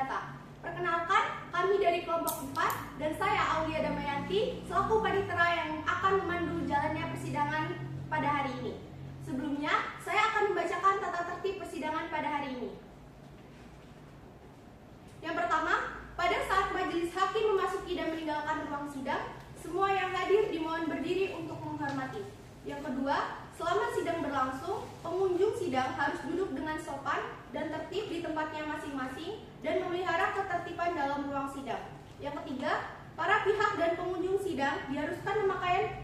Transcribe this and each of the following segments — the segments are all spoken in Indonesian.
Perdata. Perkenalkan, kami dari kelompok 4 dan saya Aulia Damayanti selaku panitera yang akan memandu jalannya persidangan pada hari ini. Sebelumnya, saya akan membacakan tata tertib persidangan pada hari ini. Yang pertama, pada saat majelis hakim memasuki dan meninggalkan ruang sidang, semua yang hadir dimohon berdiri untuk menghormati. Yang kedua, selama sidang berlangsung, pengunjung sidang harus duduk dengan sopan dan tertib di tempatnya masing-masing dan memelihara ketertiban dalam ruang sidang. Yang ketiga, para pihak dan pengunjung sidang diharuskan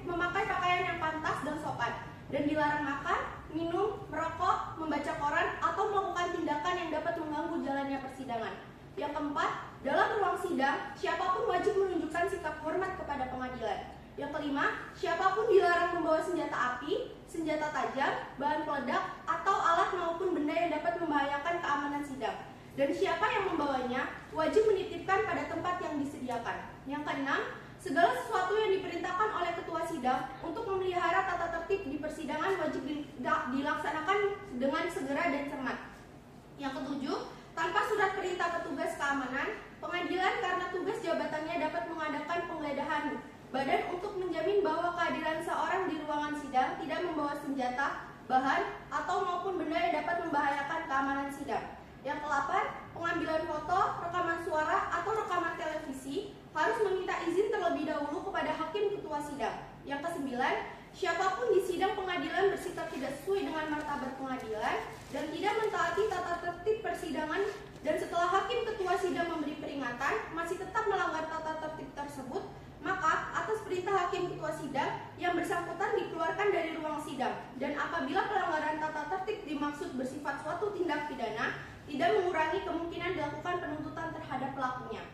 memakai pakaian yang pantas dan sopan dan dilarang makan, minum, merokok, membaca koran, atau melakukan tindakan yang dapat mengganggu jalannya persidangan. Yang keempat, dalam ruang sidang, siapapun wajib menunjukkan sikap hormat kepada pengadilan. Yang kelima, siapapun dilarang membawa senjata api, senjata tajam, bahan peledak, atau alat maupun benda yang dapat membahayakan keamanan sidang. Dan siapa yang membawanya wajib menitipkan pada tempat yang disediakan. Yang keenam, segala sesuatu yang diperintahkan oleh ketua sidang untuk memelihara tata tertib di persidangan wajib dilaksanakan dengan segera dan cermat. Yang ketujuh, tanpa surat perintah petugas keamanan, pengadilan karena tugas jabatannya dapat mengadakan penggeledahan badan untuk menjamin bahwa kehadiran seorang di ruangan sidang tidak membawa senjata, bahan, atau maupun benda yang dapat membahayakan keamanan sidang. Yang ke-8, pengambilan foto, rekaman suara, atau rekaman televisi harus meminta izin terlebih dahulu kepada hakim ketua sidang. Yang ke-9, siapapun di sidang pengadilan bersikap tidak sesuai dengan martabat pengadilan dan tidak mentaati tata tertib persidangan dan setelah hakim ketua sidang memberi peringatan masih tetap melanggar tata tertib tersebut, maka atas perintah hakim ketua sidang yang bersangkutan dikeluarkan dari ruang sidang dan apabila pelanggaran tata tertib dimaksud bersifat suatu tindak pidana, tidak mengurangi kemungkinan dilakukan penuntutan terhadap pelakunya.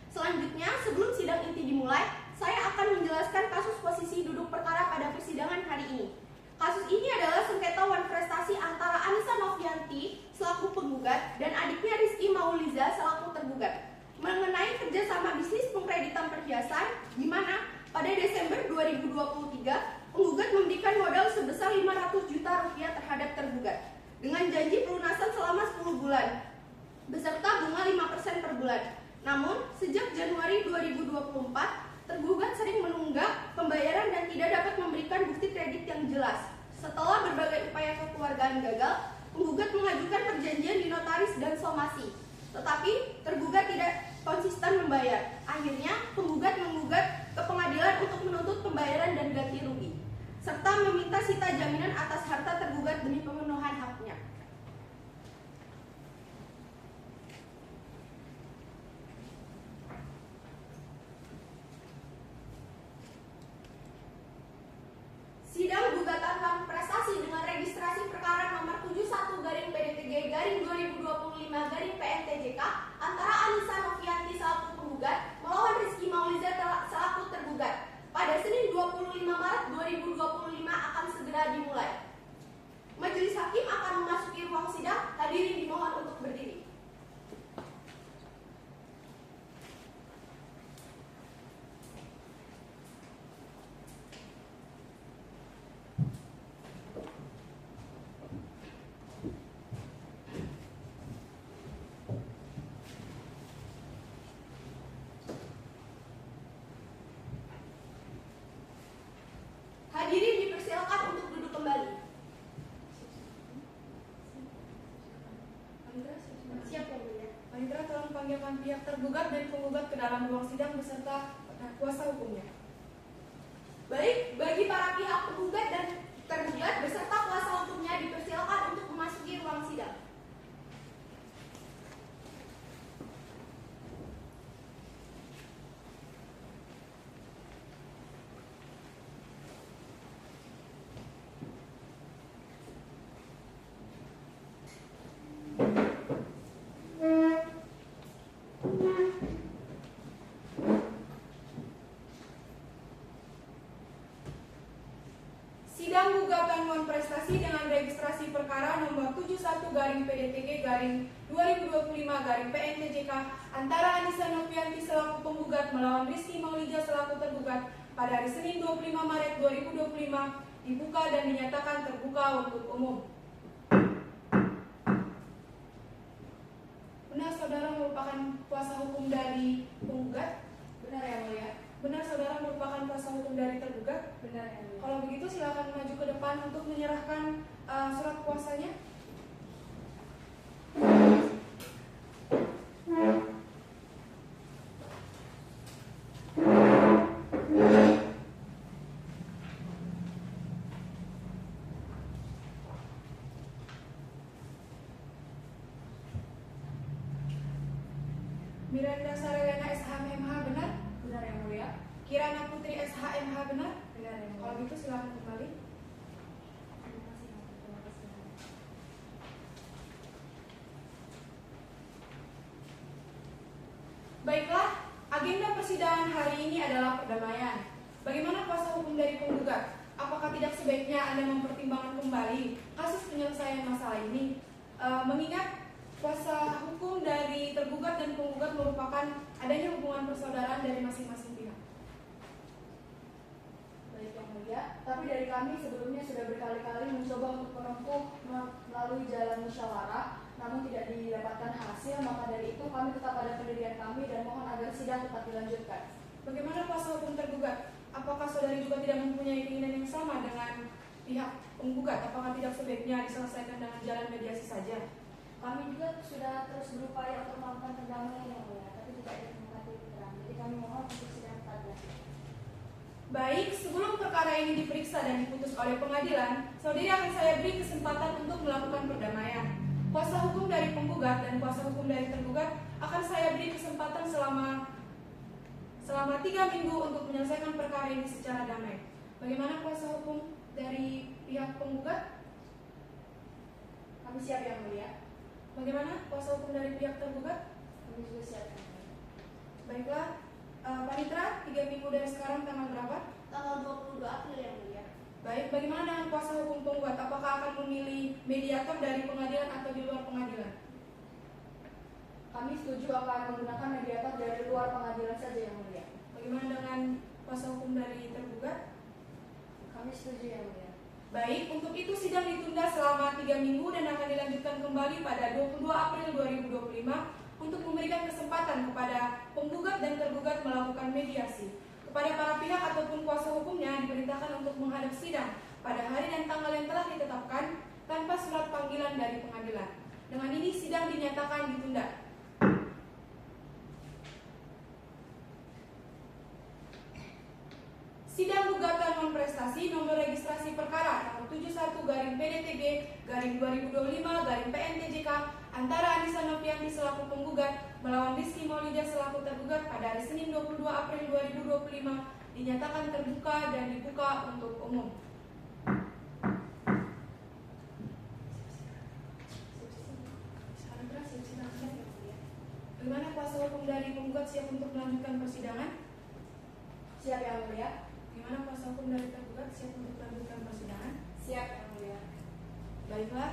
Selanjutnya, sebelum sidang inti dimulai, saya akan menjelaskan kasus posisi duduk perkara pada persidangan hari ini. Kasus ini adalah sengketa wan prestasi antara Anissa Novianti selaku penggugat dan adiknya Rizky Mauliza selaku tergugat mengenai kerjasama bisnis pengkreditan perhiasan di mana pada Desember 2023 penggugat memberikan modal sebesar 500 juta rupiah terhadap tergugat dengan janji pelunasan selama 10 bulan beserta bunga 5% per bulan. Namun, sejak Januari 2024, tergugat sering menunggak pembayaran dan tidak dapat memberikan bukti kredit yang jelas. Setelah berbagai upaya kekeluargaan gagal, penggugat mengajukan perjanjian di notaris dan somasi. Tetapi, tergugat tidak konsisten membayar. Akhirnya, penggugat menggugat ke pengadilan untuk menuntut pembayaran dan ganti rugi, serta meminta sita jaminan atas harta tergugat demi pemenuhan haknya. Sidang gugatan wan prestasi dengan registrasi perkara nomor 71-PDTG-2025-PNTJK antara Anissa Novianti selaku penggugat melawan Rizky Mauliza selaku tergugat pada Senin 25 Maret 2025 akan segera dimulai. Majelis hakim akan memasuki ruang sidang, hadirin dimohon untuk berdiri. Hadirin dipersilakan untuk duduk kembali. Siap ya, Bu ya. Panitera tolong panggilkan pihak tergugat dan penggugat ke dalam ruang sidang beserta kuasa hukumnya. Baik, bagi para pihak penggugat dan tergugat beserta kuasa hukumnya dipersilakan untuk memasuki ruang sidang. Sidang gugatan wan prestasi dengan registrasi perkara nomor 71-PDTG-2025-PNTJK antara Anissa Novianti selaku penggugat melawan Rizky Mauliza selaku tergugat pada hari Senin 25 Maret 2025 dibuka dan dinyatakan terbuka untuk umum. Benar saudara merupakan kuasa hukum dari penggugat? Benar yang mulia. Benar saudara merupakan kuasa hukum dari tergugat? Benar yang mulia. Kalau begitu silakan maju ke depan untuk menyerahkan surat kuasanya. Miranda Sarelena SHMH benar? Benar yang mulia. Kirana Putri SHMH benar? Benar yang Kalau mulia. gitu silakan kembali. Baiklah, agenda persidangan hari ini adalah perdamaian. Bagaimana kuasa hukum dari penggugat? Apakah tidak sebaiknya Anda mempertimbangkan kembali kasus penyelesaian masalah ini? Mengingat kuasa hukum dari tergugat dan penggugat merupakan adanya hubungan persaudaraan dari masing-masing pihak. Baik yang mulia. Tapi dari kami sebelumnya sudah berkali-kali mencoba untuk menempuh melalui jalan musyawarah, namun tidak didapatkan hasil. Maka dari itu kami tetap pada pendirian kami dan mohon agar sidang tetap dilanjutkan. Bagaimana kuasa hukum tergugat? Apakah saudari juga tidak mempunyai keinginan yang sama dengan pihak penggugat? Apakah tidak sebaiknya diselesaikan dengan jalan mediasi saja? Kami juga sudah terus berupaya untuk melakukan perdamaian yang mulia, tapi tidak ada tempat terang. Jadi kami mohon untuk sidang tetap dilanjutkan. Baik, sebelum perkara ini diperiksa dan diputus oleh pengadilan, saudari akan saya beri kesempatan untuk melakukan perdamaian. Kuasa hukum dari penggugat dan kuasa hukum dari tergugat akan saya beri kesempatan selama 3 minggu untuk menyelesaikan perkara ini secara damai. Bagaimana kuasa hukum dari pihak penggugat? Kami siap yang mulia. Bagaimana kuasa hukum dari pihak tergugat? Kami juga siap yang mulia. Baiklah, Panitra, 3 minggu dari sekarang tanggal berapa? Tanggal 22 April yang mulia. Baik, bagaimana dengan kuasa hukum penggugat? Apakah akan memilih mediator dari pengadilan atau di luar pengadilan? Kami setuju akan menggunakan mediator dari luar pengadilan saja yang mulia. Bagaimana dengan kuasa hukum dari tergugat? Kami setuju yang mulia. Baik, untuk itu sidang ditunda selama 3 minggu dan akan dilanjutkan kembali pada 22 April 2025 untuk memberikan kesempatan kepada penggugat dan tergugat melakukan mediasi. Kepada para pihak ataupun kuasa hukumnya diperintahkan untuk menghadap sidang pada hari dan tanggal yang telah ditetapkan tanpa surat panggilan dari pengadilan. Dengan ini sidang dinyatakan ditunda. Sidang gugatan non-prestasi nomor registrasi perkara nomor 71-PDTG-2025-PNTJK antara Anissa Novianti selaku penggugat melawan Rizky Maulida selaku tergugat pada hari Senin 22 April 2025 dinyatakan terbuka dan dibuka untuk umum. Bagaimana kuasa hukum dari penggugat siap untuk melanjutkan persidangan? Siap yang mulia. Bagaimana kuasa hukum dari tergugat siap untuk melanjutkan persidangan? Siap yang mulia. Baiklah,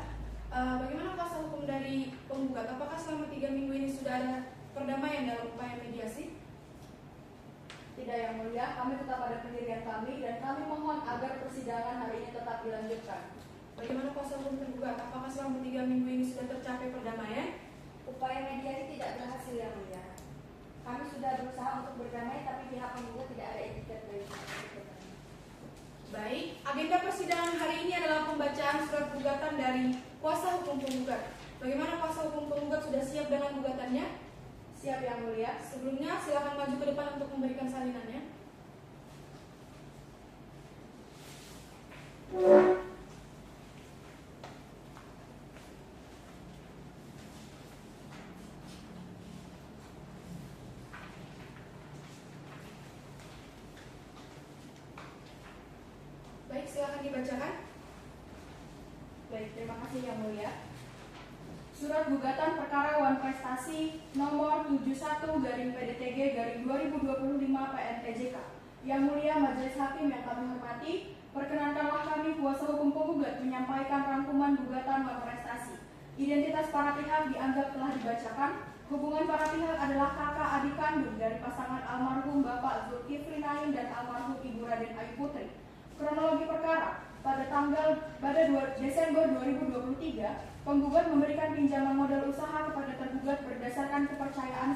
bagaimana kuasa hukum dari penggugat? Apakah selama 3 minggu ini sudah ada perdamaian dalam upaya mediasi? Tidak yang mulia, kami tetap pada pendirian kami dan kami mohon agar persidangan hari ini tetap dilanjutkan. Bagaimana kuasa hukum tergugat? Apakah selama 3 minggu ini sudah tercapai perdamaian? Upaya mediasi tidak berhasil yang mulia. Kami sudah berusaha untuk berdamai, tapi pihak penggugat tidak ada etiket dari pihak. Baik, agenda persidangan hari ini adalah pembacaan surat gugatan dari kuasa hukum penggugat. Bagaimana kuasa hukum penggugat sudah siap dengan gugatannya? Siap yang mulia. Sebelumnya silakan maju ke depan untuk memberikan salinannya. Baik, silakan dibacakan. Baik, terima kasih yang mulia. Surat gugatan perkara Wan Prestasi nomor 71-PDTG-2025-PNTJK. Yang mulia Majelis Hakim yang kami hormati, perkenankanlah kami kuasa hukum penggugat menyampaikan rangkuman gugatan Wan Prestasi. Identitas para pihak dianggap telah dibacakan. Hubungan para pihak adalah kakak adik kandung dari pasangan almarhum Bapak Zulkifli Naim dan almarhum Ibu Raden Ayu Putri. Kronologi perkara, pada 2 Desember 2023, penggugat memberikan pinjaman modal usaha kepada tergugat berdasarkan kepercayaan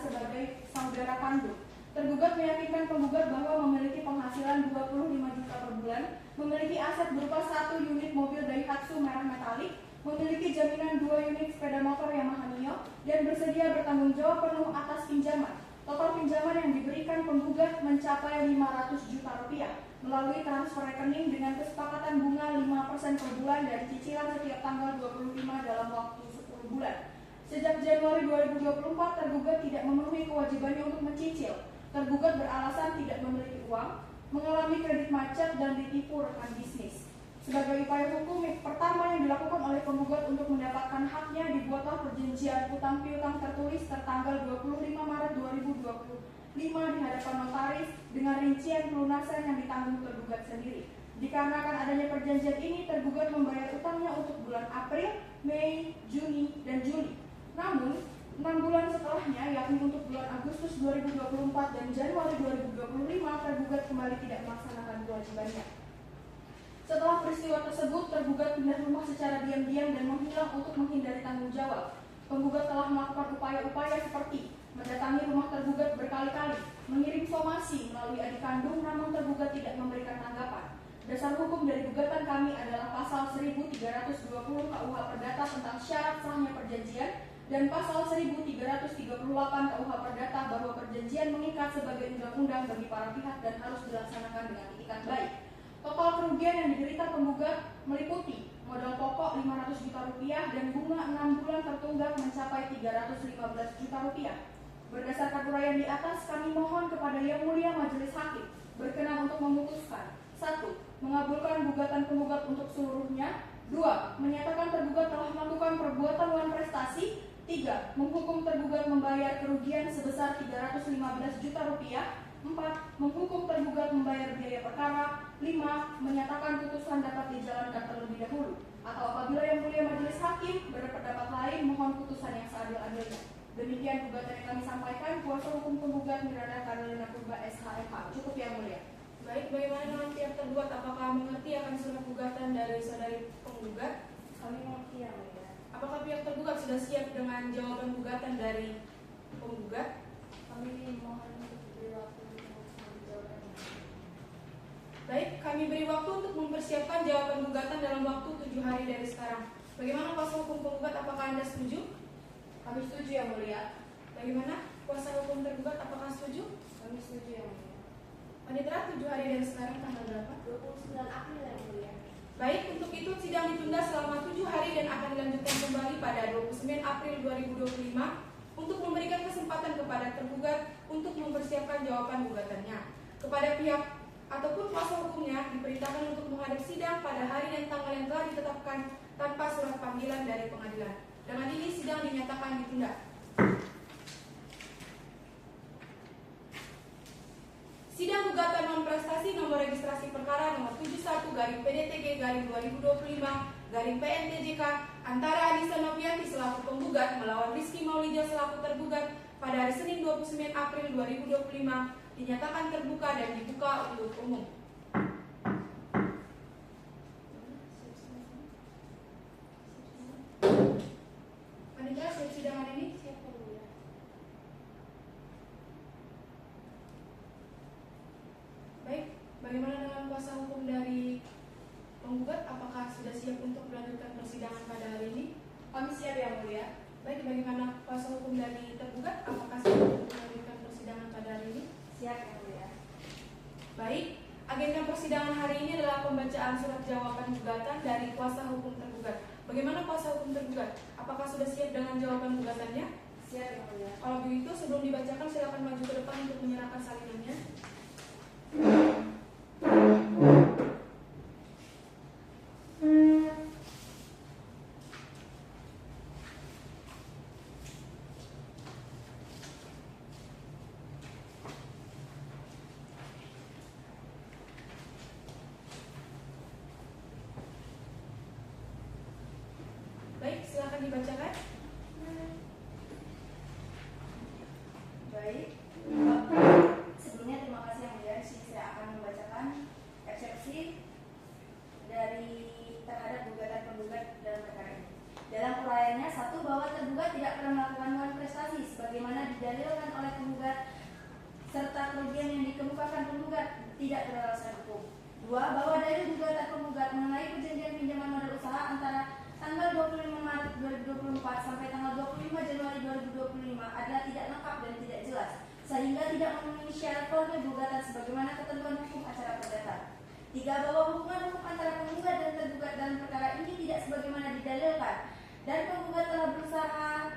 negara kandung. Tergugat meyakinkan penggugat bahwa memiliki penghasilan 25 juta per bulan, memiliki aset berupa 1 unit mobil Daihatsu merah metalik, memiliki jaminan 2 unit sepeda motor Yamaha Mio, dan bersedia bertanggung jawab penuh atas pinjaman. Total pinjaman yang diberikan penggugat mencapai 500 juta rupiah melalui transfer rekening dengan kesepakatan bunga 5% per bulan dan cicilan setiap tanggal 25 dalam waktu 10 bulan. Sejak Januari 2024, tergugat tidak memenuhi kewajibannya untuk mencicil. Tergugat beralasan tidak memiliki uang, mengalami kredit macet, dan ditipu rekan bisnis. Sebagai upaya hukum pertama yang dilakukan oleh penggugat untuk mendapatkan haknya, dibuatlah perjanjian utang piutang tertulis tertanggal 25 Maret 2025 di hadapan notaris dengan rincian pelunasan yang ditanggung tergugat sendiri. Dikarenakan adanya perjanjian ini, tergugat membayar utangnya untuk bulan April, Mei, Juni, dan Juli. Namun, 6 bulan setelahnya, yakni untuk bulan Agustus 2024 dan Januari 2025, tergugat kembali tidak melaksanakan kewajibannya. Setelah peristiwa tersebut, tergugat pindah rumah secara diam-diam dan menghilang untuk menghindari tanggung jawab. Penggugat telah melakukan upaya-upaya seperti mendatangi rumah tergugat berkali-kali, mengirim somasi melalui adik kandung, namun tergugat tidak memberikan tanggapan. Dasar hukum dari gugatan kami adalah pasal 1320 KUH Perdata tentang syarat sahnya perjanjian dan pasal 1338 KUH Perdata bahwa perjanjian mengikat sebagai undang-undang bagi para pihak dan harus dilaksanakan dengan itikat baik. Total kerugian yang diderita penggugat meliputi modal pokok 500 juta rupiah dan bunga 6 bulan tertunggak mencapai 315 juta rupiah. Berdasarkan uraian di atas, kami mohon kepada Yang Mulia Majelis Hakim berkenan untuk memutuskan: 1. Mengabulkan gugatan penggugat untuk seluruhnya. 2. Menyatakan tergugat telah melakukan perbuatan wan prestasi. 3. Menghukum tergugat membayar kerugian sebesar 315 juta rupiah. 4. Menghukum tergugat membayar biaya perkara. 5. Menyatakan putusan dapat dijalankan terlebih dahulu. Atau apabila Yang Mulia Majelis Hakim berpendapat lain, mohon putusan yang seadil-adilnya. Demikian gugatan yang kami sampaikan. Kuasa hukum penggugat Miranda Carolina Purba SHMH. Cukup Yang Mulia. Baik, bagaimana dengan pihak tergugat? Apakah mengerti akan surat gugatan dari saudari penggugat? Kami mengerti Yang Mulia. Apakah pihak tergugat sudah siap dengan jawaban gugatan dari penggugat? Kami mohon untuk diberi waktu untuk mengambil jawabannya. Baik, kami beri waktu untuk mempersiapkan jawaban gugatan dalam waktu 7 hari dari sekarang. Bagaimana kuasa hukum penggugat? Apakah Anda setuju? Kami setuju Yang Mulia. Bagaimana kuasa hukum tergugat? Apakah setuju? Kami setuju Yang Mulia. Panitera, 7 hari dari sekarang tanggal berapa? 29 April Yang Mulia. Baik, untuk itu sidang ditunda selama 7 hari dan akan dilanjutkan kembali pada 29 April 2025 untuk memberikan kesempatan kepada tergugat untuk mempersiapkan jawaban gugatannya. Kepada pihak ataupun kuasa hukumnya diperintahkan untuk menghadap sidang pada hari dan tanggal yang telah ditetapkan tanpa surat panggilan dari pengadilan. Dengan ini sidang dinyatakan ditunda. Sidang gugatan non prestasi nomor registrasi perkara nomor 71-PDTG-2025-PNTJK antara Anissa Novianti selaku penggugat melawan Rizky Maulida selaku tergugat pada hari Senin 29 April 2025 dinyatakan terbuka dan dibuka untuk umum. Panitia, siap sidang hari ini? Siap Yang Mulia. Baik, bagaimana dengan kuasa hukum dari penggugat? Apakah sudah siap untuk melanjutkan persidangan pada hari ini? Kami siap Yang Mulia. Baik, bagaimana kuasa hukum dari tergugat? Apakah siap untuk melanjutkan persidangan pada hari ini? Siap Yang Mulia. Baik, agenda persidangan hari ini adalah pembacaan surat jawaban gugatan dari kuasa hukum tergugat. Bagaimana kuasa hukum tergugat? Apakah sudah siap dengan jawaban gugatannya? Siap Yang Mulia. Kalau begitu, sebelum dibacakan silakan maju ke depan untuk menyerahkan salinannya. Baik, silakan dibacakan. Baik. Sebelumnya terima kasih Yang Mulia. Di sini saya akan membacakan eksepsi dari terhadap gugatan penggugat dalam perkara ini. Dalam uraiannya, 1. Bahwa tergugat tidak pernah melakukan wan prestasi sebagaimana didalilkan oleh penggugat syarat formil gugatan sebagaimana ketentuan hukum acara perdata. 3. Bahwa hubungan hukum antara penggugat dan tergugat dalam perkara ini tidak sebagaimana didalilkan dan penggugat telah berusaha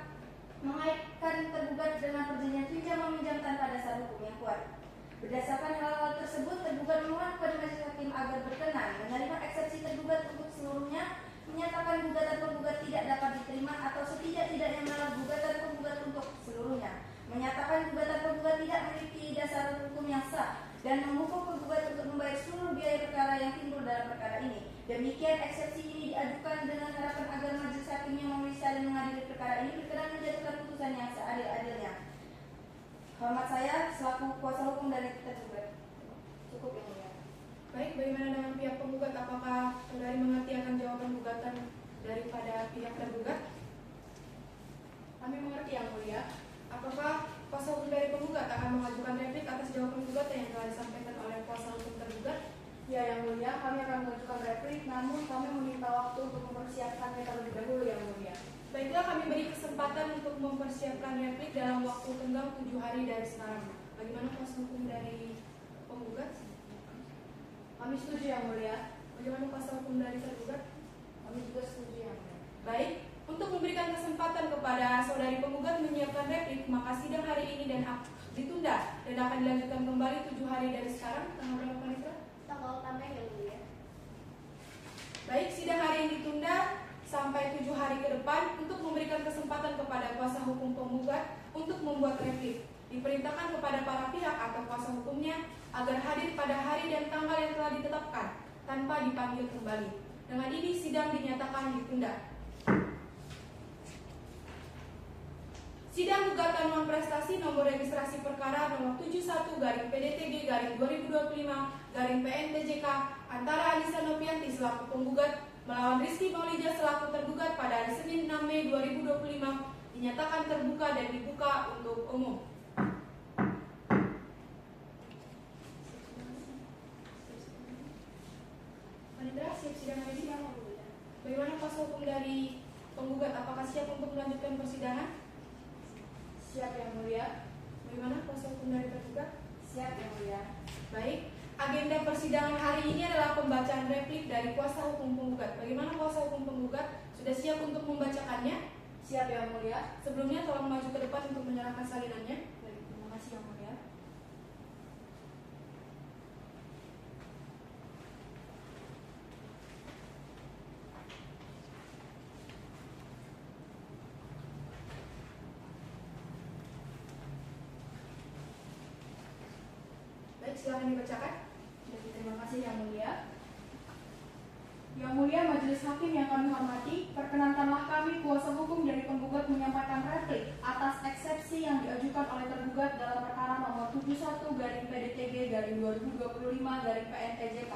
mengaitkan tergugat dengan perjanjian pinjam meminjam tanpa dasar hukum yang kuat. Berdasarkan hal-hal tersebut, tergugat memohon kepada majelis hakim agar berkenan menerima eksepsi tergugat untuk seluruhnya, menyatakan gugatan penggugat tidak dapat diterima atau setidak-tidaknya menolak gugatan penggugat untuk seluruhnya, menyatakan gugatan penggugat tidak memiliki dasar hukum yang sah, dan menghukum penggugat untuk membayar seluruh biaya perkara yang timbul dalam perkara ini. Demikian eksepsi ini diajukan dengan harapan agar majelis hakim yang memeriksa dan mengadili perkara ini berkenan menjatuhkan putusan yang seadil-adilnya. Hormat saya selaku kuasa hukum dari tergugat. Cukup yang mulia. Baik, bagaimana dengan pihak penggugat? Apakah saudari mengerti akan jawaban gugatan daripada pihak tergugat? Kami mengerti yang mulia. Apakah kuasa hukum dari penggugat akan mengajukan replik atas jawaban gugatan yang telah disampaikan oleh kuasa hukum tergugat? Ya, yang mulia, kami akan mengajukan replik, namun kami meminta waktu untuk mempersiapkannya terlebih dahulu, yang mulia. Baiklah, kami beri kesempatan untuk mempersiapkan replik dalam waktu tenggang 7 hari dari sekarang. Bagaimana kuasa hukum dari penggugat? Kami setuju, yang mulia. Bagaimana kuasa hukum dari tergugat? Kami juga setuju, yang mulia. Baik, untuk memberikan kesempatan kepada saudari penggugat menyiapkan replik, maka sidang hari ini ditunda dan akan dilanjutkan kembali 7 hari dari sekarang. Tanggal berapa, Panitra? Tanggal 6 Mei yang mulia. Baik, sidang hari ini ditunda sampai 7 hari ke depan untuk memberikan kesempatan kepada kuasa hukum penggugat untuk membuat replik. Diperintahkan kepada para pihak atau kuasa hukumnya agar hadir pada hari dan tanggal yang telah ditetapkan tanpa dipanggil kembali. Dengan ini sidang dinyatakan ditunda. Sidang gugatan non prestasi nomor registrasi perkara nomor 71-PDTG-2025-PNTJK antara Anissa Novianti selaku penggugat melawan Rizky Maulida selaku tergugat pada hari Senin 6 Mei 2025 dinyatakan terbuka dan dibuka untuk umum. Panitra, siap sidang hari ini? Bagaimana kuasa hukum dari penggugat? Apakah siap untuk melanjutkan persidangan? Siap, yang mulia. Bagaimana kuasa hukum dari tergugat? Siap, yang mulia. Baik, agenda persidangan hari ini adalah pembacaan replik dari kuasa hukum penggugat. Bagaimana kuasa hukum penggugat? Sudah siap untuk membacakannya? Siap, yang mulia. Sebelumnya tolong maju ke depan untuk menyerahkan salinannya. Baik, terima kasih, yang mulia. Baik, silakan dibacakan. Terima kasih, yang mulia. Yang mulia Majelis Hakim yang kami hormati, perkenankanlah kami kuasa hukum dari penggugat menyampaikan replik atas eksepsi yang diajukan oleh tergugat dalam perkara nomor 71-PDTG-2025-PNTJK.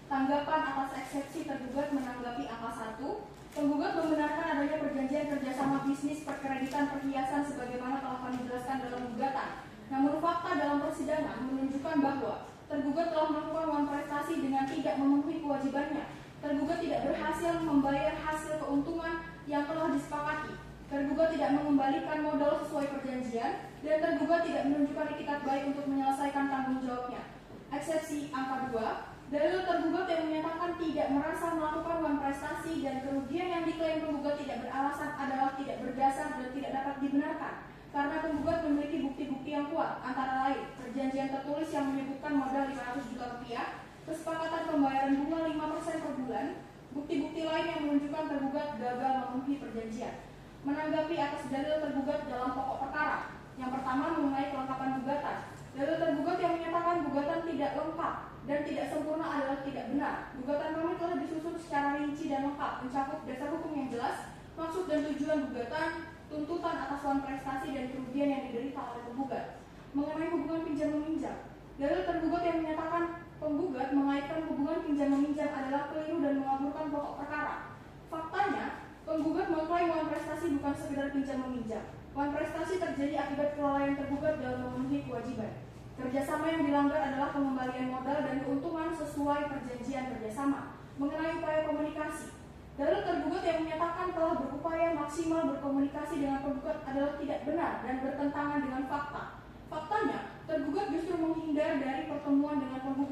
Tanggapan atas eksepsi tergugat menanggapi angka 1. Penggugat membenarkan adanya perjanjian kerjasama bisnis perkreditan perhiasan sebagaimana telah kami jelaskan dalam gugatan. Namun fakta dalam persidangan menunjukkan bahwa tergugat telah melakukan uang prestasi dengan tidak memenuhi kewajibannya. Tergugat tidak berhasil membayar hasil keuntungan yang telah disepakati. Tergugat tidak mengembalikan modal sesuai perjanjian dan tergugat tidak menunjukkan itikat baik untuk menyelesaikan tanggung jawabnya. Eksepsi angka 2, dalil tergugat yang menyatakan tidak merasa melakukan uang prestasi dan kerugian yang diklaim penggugat tidak beralasan adalah tidak berdasar dan tidak dapat dibenarkan. Karena penggugat memiliki bukti-bukti yang kuat, antara lain perjanjian tertulis yang menyebutkan modal 500 juta rupiah, kesepakatan pembayaran bunga 5% per bulan, bukti-bukti lain yang menunjukkan tergugat gagal memenuhi perjanjian. Menanggapi atas dalil tergugat dalam pokok perkara, yang pertama mengenai kelengkapan gugatan. Dalil tergugat yang menyatakan gugatan tidak lengkap dan tidak sempurna adalah tidak benar. Gugatan kami telah disusun secara rinci dan lengkap, mencakup dasar hukum yang jelas, maksud dan tujuan gugatan, tuntutan atas uang prestasi dan kerugian yang diderita oleh penggugat. Mengenai hubungan pinjam-meminjam, dalil tergugat yang menyatakan penggugat mengaitkan hubungan pinjam-meminjam adalah keliru dan mengaburkan pokok perkara. Faktanya, penggugat mengklaim uang prestasi bukan sekedar pinjam-meminjam. Uang prestasi terjadi akibat kelalaian tergugat dalam memenuhi kewajiban. Kerjasama yang dilanggar adalah pengembalian modal dan keuntungan sesuai perjanjian kerjasama. Mengenai upaya komunikasi, dalil tergugat yang menyatakan telah berupaya maksimal berkomunikasi dengan penggugat adalah tidak benar dan bertentangan dengan fakta. Faktanya, tergugat justru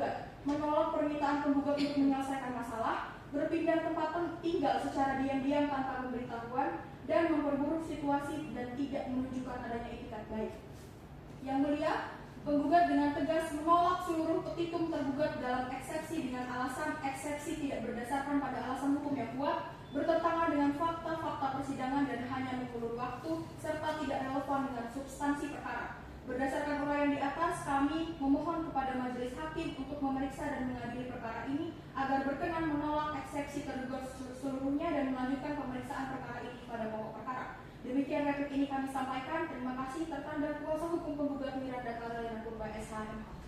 tergugat, menolak permintaan penggugat untuk menyelesaikan masalah, berpindah tempat tinggal secara diam-diam tanpa pemberitahuan, dan memperburuk situasi dan tidak menunjukkan adanya itikat baik. Yang mulia, penggugat dengan tegas menolak seluruh petitum tergugat dalam eksepsi dengan alasan eksepsi tidak berdasarkan pada alasan hukum yang kuat, bertentangan dengan fakta-fakta persidangan dan hanya mengulur waktu, serta tidak relevan dengan substansi perkara. Berdasarkan uraian di atas, kami memohon kepada majelis hakim untuk memeriksa dan mengadili perkara ini agar berkenan menolak eksepsi tergugat seluruhnya dan melanjutkan pemeriksaan perkara ini pada pokok perkara. Demikian replik ini kami sampaikan. Terima kasih. Tertanda kuasa hukum penggugat Miranda Karolina Purba SH.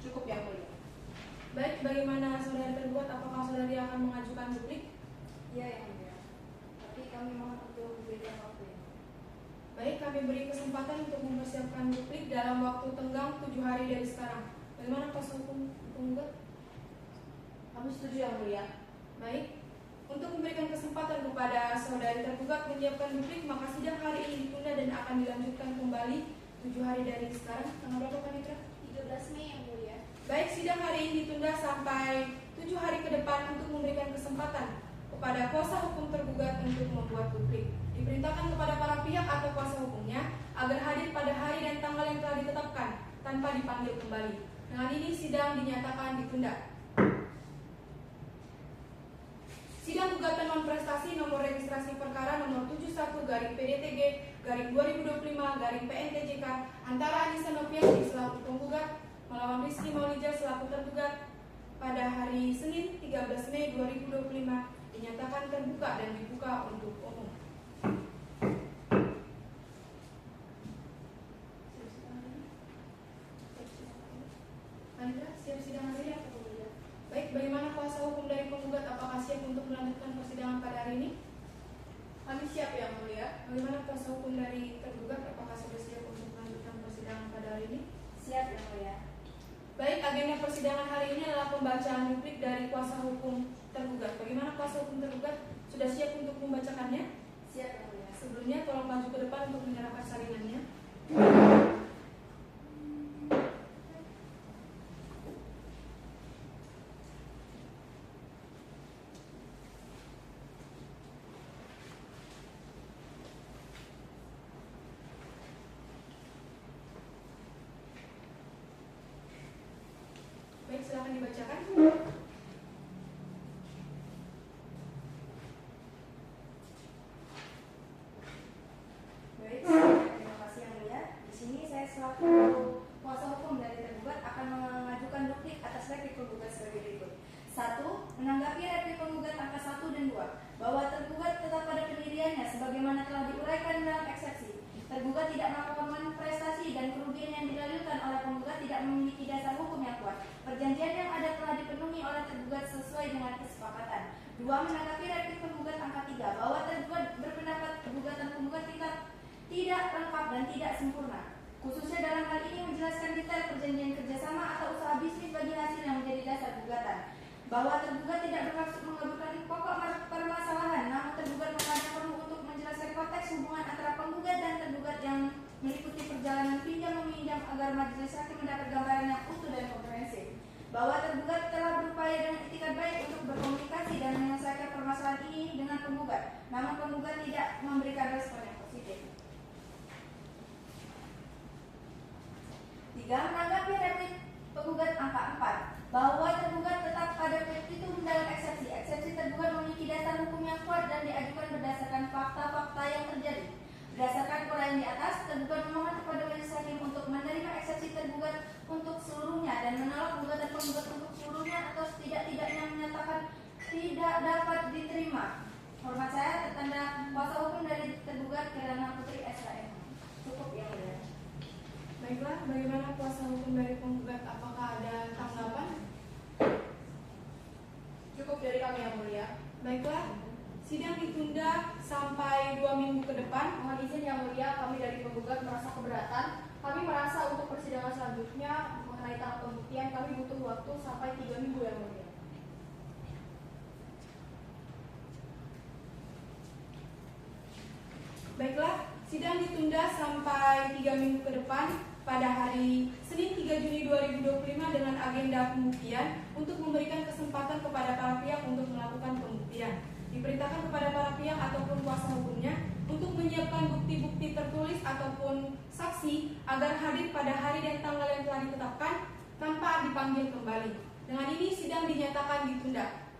Cukup yang mulia. Baik, bagaimana saudari tergugat? Apakah saudari akan mengajukan duplik? Iya yang mulia. Tapi kami mohon untuk diberikan waktu. Baik, kami beri kesempatan untuk mempersiapkan duplik dalam waktu tenggang 7 hari dari sekarang. Bagaimana kuasa hukum penggugat? Kami setuju yang mulia. Baik, untuk memberikan kesempatan kepada saudari tergugat menyiapkan duplik, maka sidang hari ini ditunda dan akan dilanjutkan kembali 7 hari dari sekarang. Tanggal berapa, Panitra? 13 Mei yang mulia. Baik, sidang hari ini ditunda sampai 7 hari ke depan untuk memberikan kesempatan kepada kuasa hukum tergugat untuk membuat duplik. Diperintahkan kepada para pihak atau kuasa hukumnya agar hadir pada hari dan tanggal yang telah ditetapkan tanpa dipanggil kembali. Dengan ini sidang dinyatakan ditunda. Sidang gugatan non prestasi nomor registrasi perkara nomor 71/PDTG/2025/PNTJK antara Anissa Novianti selaku penggugat melawan Rizky Maulija selaku tergugat pada hari Senin 13 Mei 2025 dinyatakan terbuka dan dibuka untuk umum. Panitra, siap sidang hari ini? Baik, bagaimana kuasa hukum dari penggugat? Apakah siap untuk melanjutkan persidangan pada hari ini? Kami siap yang mulia. Bagaimana kuasa hukum dari tergugat? Apakah sudah siap untuk melanjutkan persidangan pada hari ini? Siap yang mulia. Baik, agenda persidangan hari ini adalah pembacaan duplik dari kuasa hukum tergugat. Bagaimana kuasa hukum tergugat? Sudah siap untuk membacakannya? Siap yang mulia. Sebelumnya, tolong maju ke depan untuk menyerahkan salinannya. Baik, silakan dibacakan. Baik, terima kasih yang mulia. Di sini saya selaku kuasa hukum dari tergugat akan mengajukan duplik atas replik penggugat sebagai berikut. 1. Menanggapi replik penggugat angka 1 dan 2 bahwa tergugat tetap pada pendiriannya sebagaimana telah diuraikan dalam eksepsi. Tergugat tidak melakukan prestasi dan kerugian yang didalilkan oleh penggugat tidak memiliki dasar hukum yang kuat. Perjanjian yang ada telah dipenuhi oleh tergugat sesuai dengan kesepakatan. 2. Menanggapi replik penggugat angka 3 bahwa tergugat berpendapat gugatan penggugat tidak lengkap dan tidak sempurna. Khususnya dalam hal ini menjelaskan detail perjanjian kerjasama atau usaha bisnis bagi hasil yang menjadi dasar gugatan. Bahwa tergugat tidak bermaksud mengabulkan pokok permasalahan, namun tergugat menganggap perlu untuk menjelaskan konteks hubungan antara penggugat dan tergugat yang meliputi perjalanan pinjam meminjam agar majelis hakim mendapat gambaran yang utuh dan komprehensif. Bahwa tergugat telah berupaya dengan itikat baik untuk berkomunikasi dan menyelesaikan permasalahan ini dengan penggugat, namun penggugat tidak memberikan respon yang positif. 3. Menanggapi replik penggugat angka 4 bahwa tergugat tetap pada petitum dalam eksepsi. Eksepsi tergugat memiliki dasar hukum yang kuat dan diajukan berdasarkan fakta-fakta yang terjadi. Berdasarkan uraian di atas, tergugat memohon kepada majelis hakim untuk menerima eksepsi tergugat untuk seluruhnya dan menolak gugatan penggugat untuk seluruhnya atau setidak-tidaknya menyatakan tidak dapat diterima. Hormat saya tertanda kuasa hukum dari tergugat Kirana Putri SHM. Cukup yang mulia. Baiklah, bagaimana kuasa hukum dari penggugat? Apakah ada tanggapan? Cukup dari kami yang mulia. Baiklah, sidang ditunda sampai 2 minggu ke depan. Mohon izin yang mulia, kami dari penggugat merasa keberatan. Kami merasa untuk persidangan selanjutnya mengenai tahap pembuktian kami butuh waktu sampai 3 minggu yang mulia. Baiklah, sidang ditunda sampai 3 minggu ke depan pada hari Senin 3 Juni 2025 dengan agenda pembuktian untuk memberikan kesempatan kepada para pihak untuk melakukan pembuktian. Diperintahkan kepada para pihak ataupun kuasa hukumnya untuk menyiapkan bukti-bukti tertulis ataupun saksi agar hadir pada hari dan tanggal yang telah ditetapkan tanpa dipanggil kembali. Dengan ini sidang dinyatakan ditunda.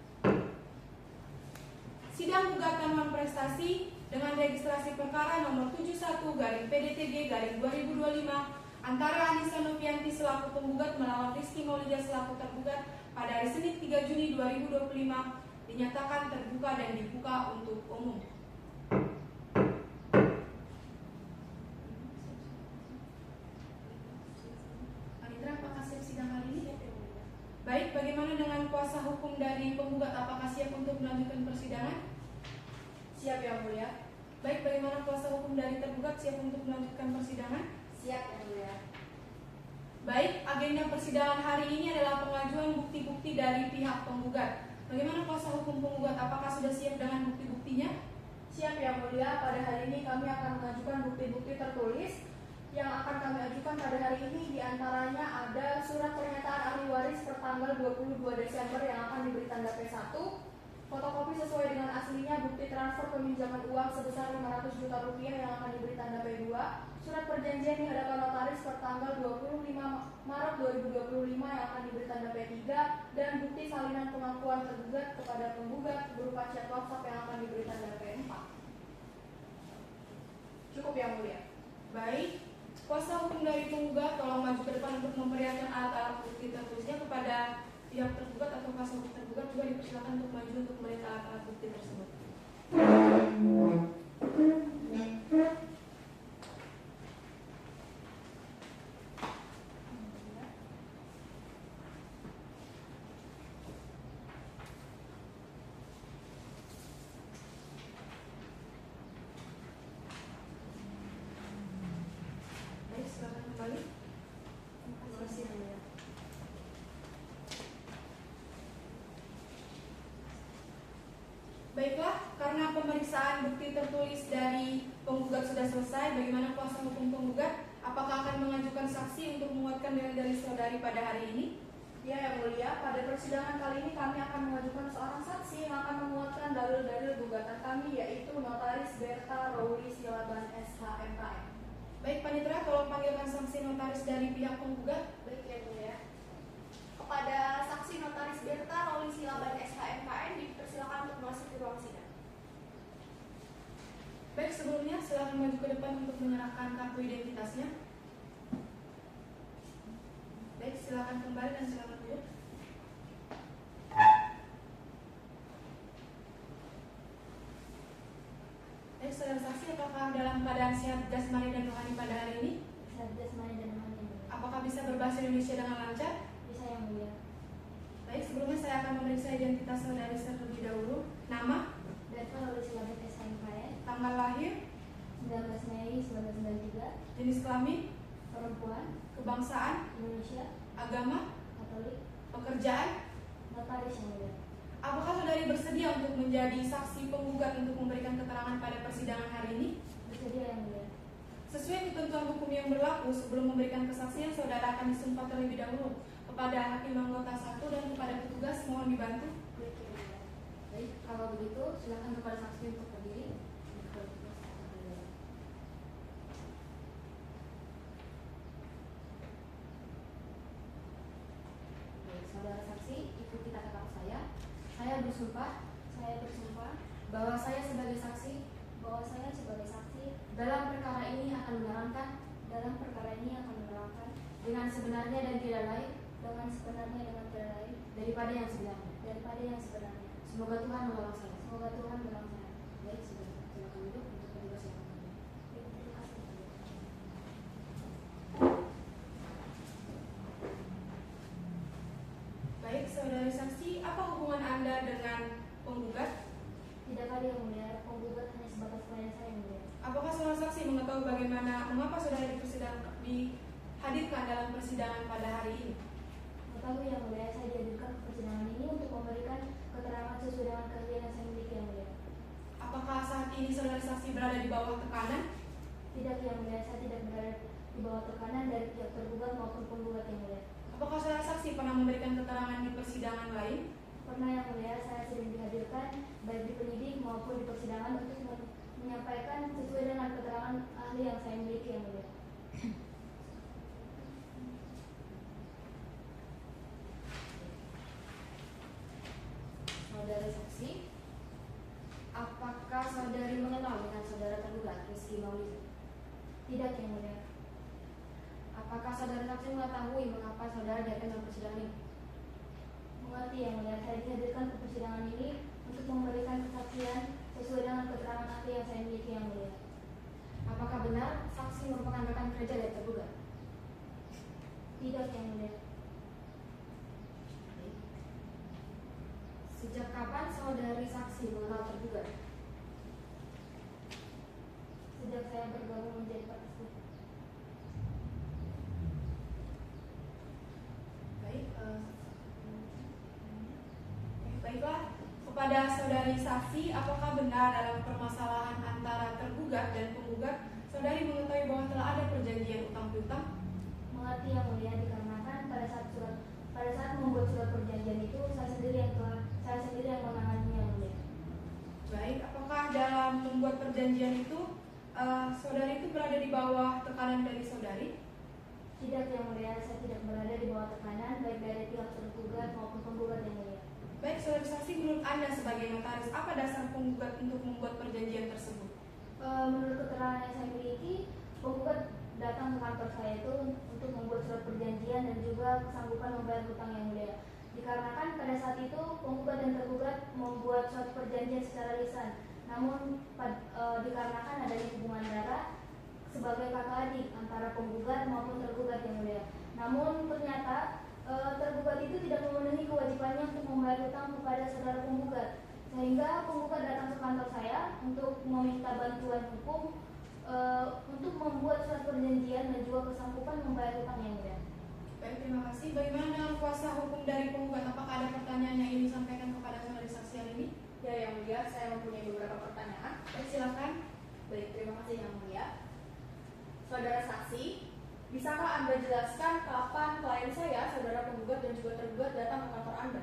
Sidang gugatan non-prestasi dengan registrasi perkara nomor 71/PDTG/2025 antara Anissa Novianti selaku penggugat melawan Rizky Maulida selaku tergugat pada hari Senin 3 Juni 2025 dinyatakan terbuka dan dibuka untuk umum. Panitra, apakah siap sidang kali ini? Baik, bagaimana dengan kuasa hukum dari penggugat? Apakah siap untuk melanjutkan persidangan? Siap Yang Mulia. Baik, bagaimana kuasa hukum dari tergugat siap untuk melanjutkan persidangan? Siap Yang Mulia. Baik, agenda persidangan hari ini adalah pengajuan bukti-bukti dari pihak penggugat. Bagaimana kuasa hukum penggugat? Apakah sudah siap dengan bukti-buktinya? Siap Yang Mulia, pada hari ini kami akan mengajukan bukti-bukti tertulis yang akan kami ajukan pada hari ini. Diantaranya ada surat pernyataan ahli waris pertanggal 22 Desember yang akan diberi tanda P1, fotokopi sesuai dengan aslinya bukti transfer peminjaman uang sebesar 500 juta rupiah yang akan diberi tanda P2, surat perjanjian di hadapan notaris pertanggal 25 Maret 2025 yang akan diberi tanda P3, dan bukti salinan pengakuan tergugat kepada penggugat berupa chat WhatsApp yang akan diberi tanda P4. Cukup Yang Mulia. Baik, kuasa hukum dari penggugat tolong maju ke depan untuk memperlihatkan alat-alat bukti tertulisnya kepada pihak tergugat atau kuasa hukum tergugat juga dipersilakan untuk maju untuk melihat alat-alat bukti tersebut. Baik, silakan kembali. Terima kasih Yang Mulia. Baiklah, karena pemeriksaan bukti tertulis dari penggugat sudah selesai, bagaimana kuasa hukum penggugat? Apakah akan mengajukan saksi untuk menguatkan dalil-dalil saudari pada hari ini? Ya Yang Mulia, pada persidangan kali ini kami akan mengajukan seorang saksi yang akan menguatkan dalil-dalil gugatan kami, yaitu Notaris Berta Rowli Silaban SHMKM. Baik, Panitra, tolong panggilkan saksi notaris dari pihak penggugat. Baik Yang Mulia. Kepada saksi Notaris Berta Rowli Silaban SHMKM dipersilakan untuk masuk ke ruang sidang. Baik, sebelumnya silakan maju ke depan untuk menyerahkan kartu identitasnya. Baik, silakan kembali dan silakan duduk. Baik, saudara saksi, apakah dalam keadaan sehat jasmani dan rohani pada hari ini? Sehat jasmani dan rohani Yang Mulia. Apakah bisa berbahasa Indonesia dengan lancar? Bisa Yang Mulia. Baik, sebelumnya saya akan memeriksa identitas saudari terlebih dahulu. Nama, Berta Rowli Silaban SHMKM, tanggal lahir, 19 Mei 1993, jenis kelamin, perempuan, kebangsaan, Indonesia, agama, Katolik, pekerjaan. notaris Yang Mulia. Apakah saudari bersedia untuk menjadi saksi penggugat untuk memberikan keterangan pada persidangan hari ini? Bersedia Yang Mulia. Sesuai ketentuan hukum yang berlaku, sebelum memberikan kesaksian, saudara akan disumpah terlebih dahulu kepada hakim anggota 1 dan kepada petugas. Mohon dibantu. Baik Yang Mulia. Baik, kalau begitu silakan kepada saksi untuk berdiri. Baik, saudara saksi, ikuti kata-kata saya. Saya bersumpah bahwa saya sebagai saksi dalam perkara ini akan menerangkan dengan sebenarnya dan tidak lain daripada yang sebenarnya. Semoga Tuhan menolong saya. Baik, silakan duduk untuk petugas yang akan. Terima kasih. Baik, saudari saksi, apa hubungan Anda dengan penggugat? Tidak kali Yang Mulia, penggugat hanya sebatas pelayan saya Yang Mulia. Apakah saudara saksi mengetahui mengapa saudara dihadirkan dalam persidangan pada hari ini? Mengetahui Yang Mulia, saya dihadirkan ke persidangan ini untuk memberikan keterangan sesuai dengan keahlian yang saya miliki Yang Mulia. Apakah saat ini saudara saksi berada di bawah tekanan? Tidak Yang Mulia, saya tidak berada di bawah tekanan dari pihak tergugat maupun penggugat Yang saksi pernah memberikan keterangan di persidangan lain? Pernah yang mulia, saya sering dihadirkan baik di penyidik maupun di persidangan untuk menyampaikan sesuai dengan keterangan ahli yang saya miliki yang mulia. Saudari saksi, apakah saudari mengenal dengan saudara tergugat Rizky Maulida? Tidak yang mulia. Apakah saudara saksi mengetahui mengapa saudara datang dalam persidangan ini? Mengerti yang mulia, saya dihadirkan ke persidangan ini untuk memberikan kesaksian sesuai dengan keterangan ahli yang saya miliki yang mulia. Apakah benar saksi merupakan rekan kerja dari tergugat? Tidak yang mulia. Sejak kapan saudari saksi mengenal tergugat? Sejak saya bergabung menjadi partisipasi. Baik, baiklah. Kepada saudari saksi, apakah benar dalam permasalahan antara tergugat dan penggugat, saudari mengetahui bahwa telah ada perjanjian utang piutang? Mengerti yang mulia, dikarenakan pada saat membuat surat perjanjian itu saya sendiri yang menanganinya yang mulia. Baik, apakah dalam membuat perjanjian itu saudari itu berada di bawah tekanan dari saudari? Tidak yang mulia, saya tidak berada di bawah tekanan baik dari pihak tergugat maupun penggugat yang mulia. Baik, saudari saksi, menurut Anda sebagai notaris, apa dasar penggugat untuk membuat perjanjian tersebut? Menurut keterangan yang saya miliki, penggugat datang ke kantor saya itu untuk membuat surat perjanjian dan juga kesanggupan membayar hutang yang mulia. Dikarenakan pada saat itu penggugat dan tergugat membuat suatu perjanjian secara lisan, namun dikarenakan adanya hubungan darah sebagai kakak adik antara penggugat maupun tergugat yang mulia. Namun ternyata tergugat itu tidak memenuhi kewajibannya untuk membayar hutang kepada saudara penggugat, sehingga penggugat datang ke kantor saya untuk meminta bantuan hukum untuk membuat surat perjanjian dan juga kesanggupan membayar hutang yang mulia. Baik, terima kasih. Bagaimana kuasa hukum dari penggugat? Apakah ada pertanyaan yang ingin disampaikan kepada saudari saksi hari ini? Ya, yang mulia, saya mempunyai beberapa pertanyaan. Baik, silakan. Baik, terima kasih yang mulia. Saudara saksi, bisakah Anda jelaskan kapan klien saya, saudara penggugat dan juga tergugat datang ke kantor Anda?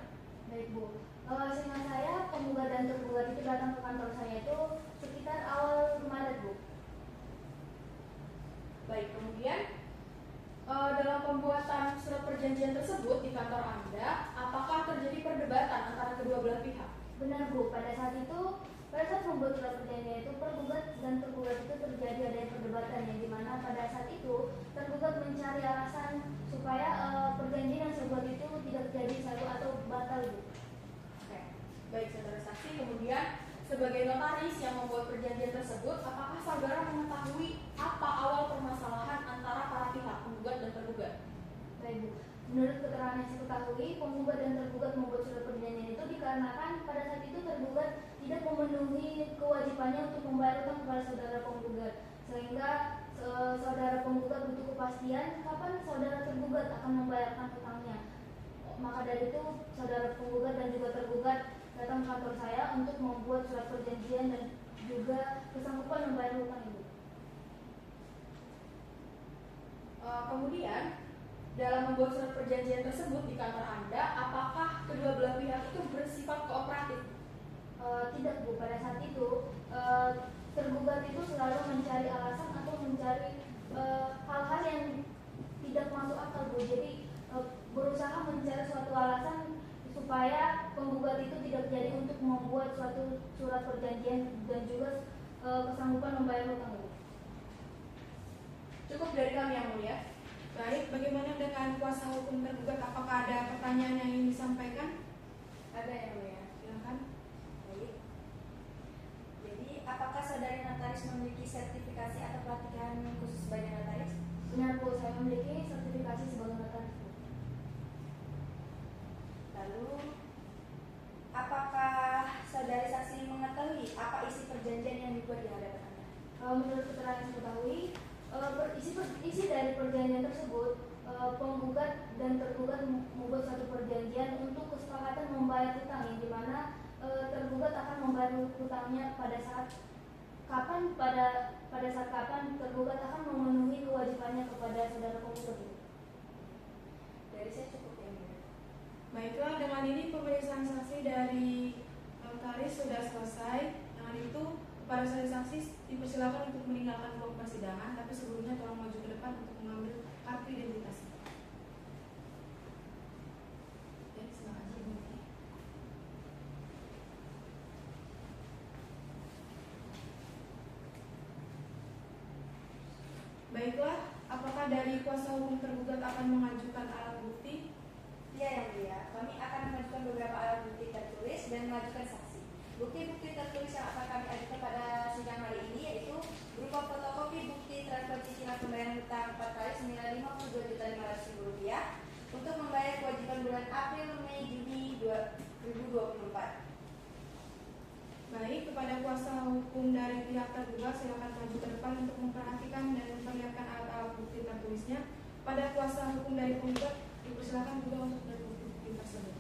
Baik Bu, seingat saya penggugat dan tergugat itu datang ke kantor saya itu sekitar awal Maret Bu. Baik, kemudian dalam pembuatan surat perjanjian tersebut di kantor Anda, apakah terjadi perdebatan antara kedua belah pihak? Benar Bu, pada saat membuat surat perjanjian itu penggugat dan tergugat itu terjadi adanya perdebatan yang dimana pada saat itu tergugat mencari alasan supaya perjanjian yang saya buat itu tidak terjadi satu atau batal Bu. Oke. Baik, saudara saksi, kemudian sebagai notaris yang membuat perjanjian tersebut, apakah saudara mengetahui apa awal permasalahan antara para pihak, penggugat dan tergugat? Baik Bu, menurut keterangan yang saya ketahui, penggugat dan tergugat membuat surat perjanjian itu dikarenakan pada saat itu tergugat tidak memenuhi kewajibannya untuk membayar hutang kepada saudara penggugat, sehingga saudara penggugat butuh kepastian kapan saudara tergugat akan membayarkan hutangnya. Maka dari itu saudara penggugat dan juga tergugat datang ke kantor saya untuk membuat surat perjanjian dan juga kesanggupan membayar hutang itu. Kemudian dalam membuat surat perjanjian tersebut di kantor Anda, apakah kedua belah pihak itu bersifat kooperatif? Tidak Bu, pada saat itu tergugat itu selalu mencari alasan atau mencari hal-hal yang tidak masuk akal Bu. Jadi berusaha mencari suatu alasan supaya penggugat itu tidak jadi untuk membuat suatu surat perjanjian dan juga kesanggupan membayar hutang Bu. Cukup dari kami yang mulia. Baik, bagaimana dengan kuasa hukum tergugat? Apakah ada pertanyaan yang ingin disampaikan? Ada yang mulia. Silakan. Baik. Jadi, apakah saudari notaris memiliki sertifikasi atau pelatihan khusus sebagai notaris? Benar Bu, saya memiliki sertifikasi sebagai notaris Bu. Lalu, apakah saudari saksi mengetahui apa isi perjanjian yang dibuat di hadapan Anda? Menurut keterangan yang saya ketahui, isi dari perjanjian tersebut, penggugat dan tergugat membuat satu perjanjian untuk kesepakatan membayar hutang yang dimana tergugat akan membayar hutangnya pada saat kapan tergugat akan memenuhi kewajibannya kepada saudara penggugat itu. Dari saya cukup yang mulia. Baiklah, dengan ini pemeriksaan saksi dari notaris sudah selesai. Dengan itu, kepada saksi dipersilakan untuk meninggalkan ruang persidangan, tapi sebelumnya tolong maju ke depan untuk mengambil kartu identitas. Ya, silakan. Baiklah, apakah dari kuasa hukum tergugat akan mengajukan alat bukti? Iya yang mulia, kami akan mengajukan beberapa alat bukti tertulis dan mengajukan saksi. Bukti-bukti tertulis yang akan kami ajukan pada sidang hari ini yaitu berupa fotokopi bukti transfer cicilan pembayaran hutang 4 kali senilai Rp52.500.000 untuk membayar kewajiban bulan April, Mei, Juni 2024. Baik, kepada kuasa hukum dari pihak tergugat silakan maju ke depan untuk memperhatikan dan memperlihatkan alat-alat bukti tertulisnya. Pada kuasa hukum dari penggugat dipersilakan juga untuk melihat bukti tersebut.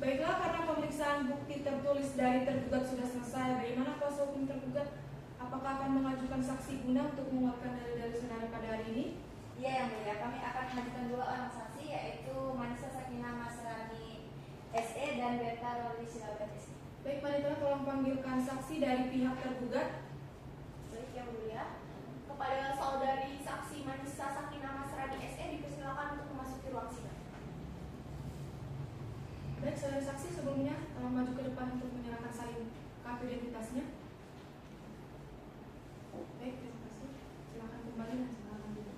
Baiklah, karena pemeriksaan bukti tertulis dari tergugat sudah selesai, bagaimana kuasa hukum tergugat? Apakah akan mengajukan saksi guna untuk menguatkan dalil-dalil saudara pada hari ini? Iya yang mulia, kami akan mengajukan 2 orang saksi yaitu Manisa Sakinah Masrani SE dan Berta Rolly Silaban SE. Baik, Panitera tolong panggilkan saksi dari pihak tergugat. Baik yang mulia, kepada saudari saksi Manisa Sakinah Masrani SE dipersilakan untuk memasuki ruang sidang. Baik, saudara saksi sebelumnya tolong maju ke depan untuk menyerahkan salin kartu identitasnya. Baik, terima kasih. Silakan kembali dan silakan duduk.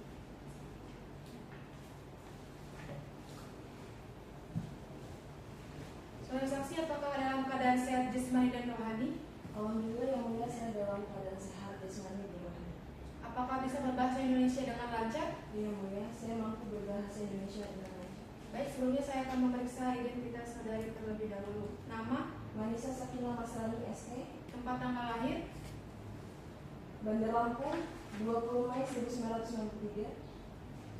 Saudara saksi, apakah dalam keadaan sehat jasmani dan rohani? Alhamdulillah yang mulia, saya dalam keadaan sehat jasmani dan rohani. Apakah bisa berbahasa Indonesia dengan lancar? Yang mulia, saya mampu berbahasa Indonesia dengan lancar. Baik, sebelumnya saya akan memeriksa identitas saudari terlebih dahulu. Nama, Manisa Sakinah Masrani SE, tempat tanggal lahir, Bandar Lampung, 20 Mei 1993,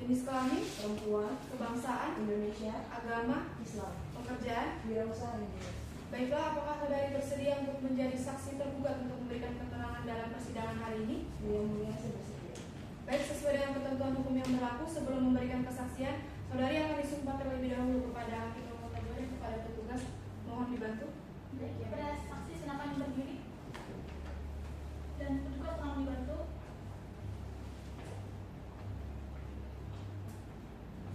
jenis kelamin, perempuan, kebangsaan, Indonesia, agama, Islam, pekerjaan. wirausaha Indonesia. Baiklah, apakah saudari bersedia untuk menjadi saksi tergugat untuk memberikan keterangan dalam persidangan hari ini? Yang mulia, saya bersedia. Baik, sesuai dengan ketentuan hukum yang berlaku, sebelum memberikan kesaksian, saudari akan disumpah terlebih dahulu kepada hakim anggota dan kepada petugas. Mohon dibantu. Baik, kepada saksi silakan berdiri dan petugas mohon dibantu.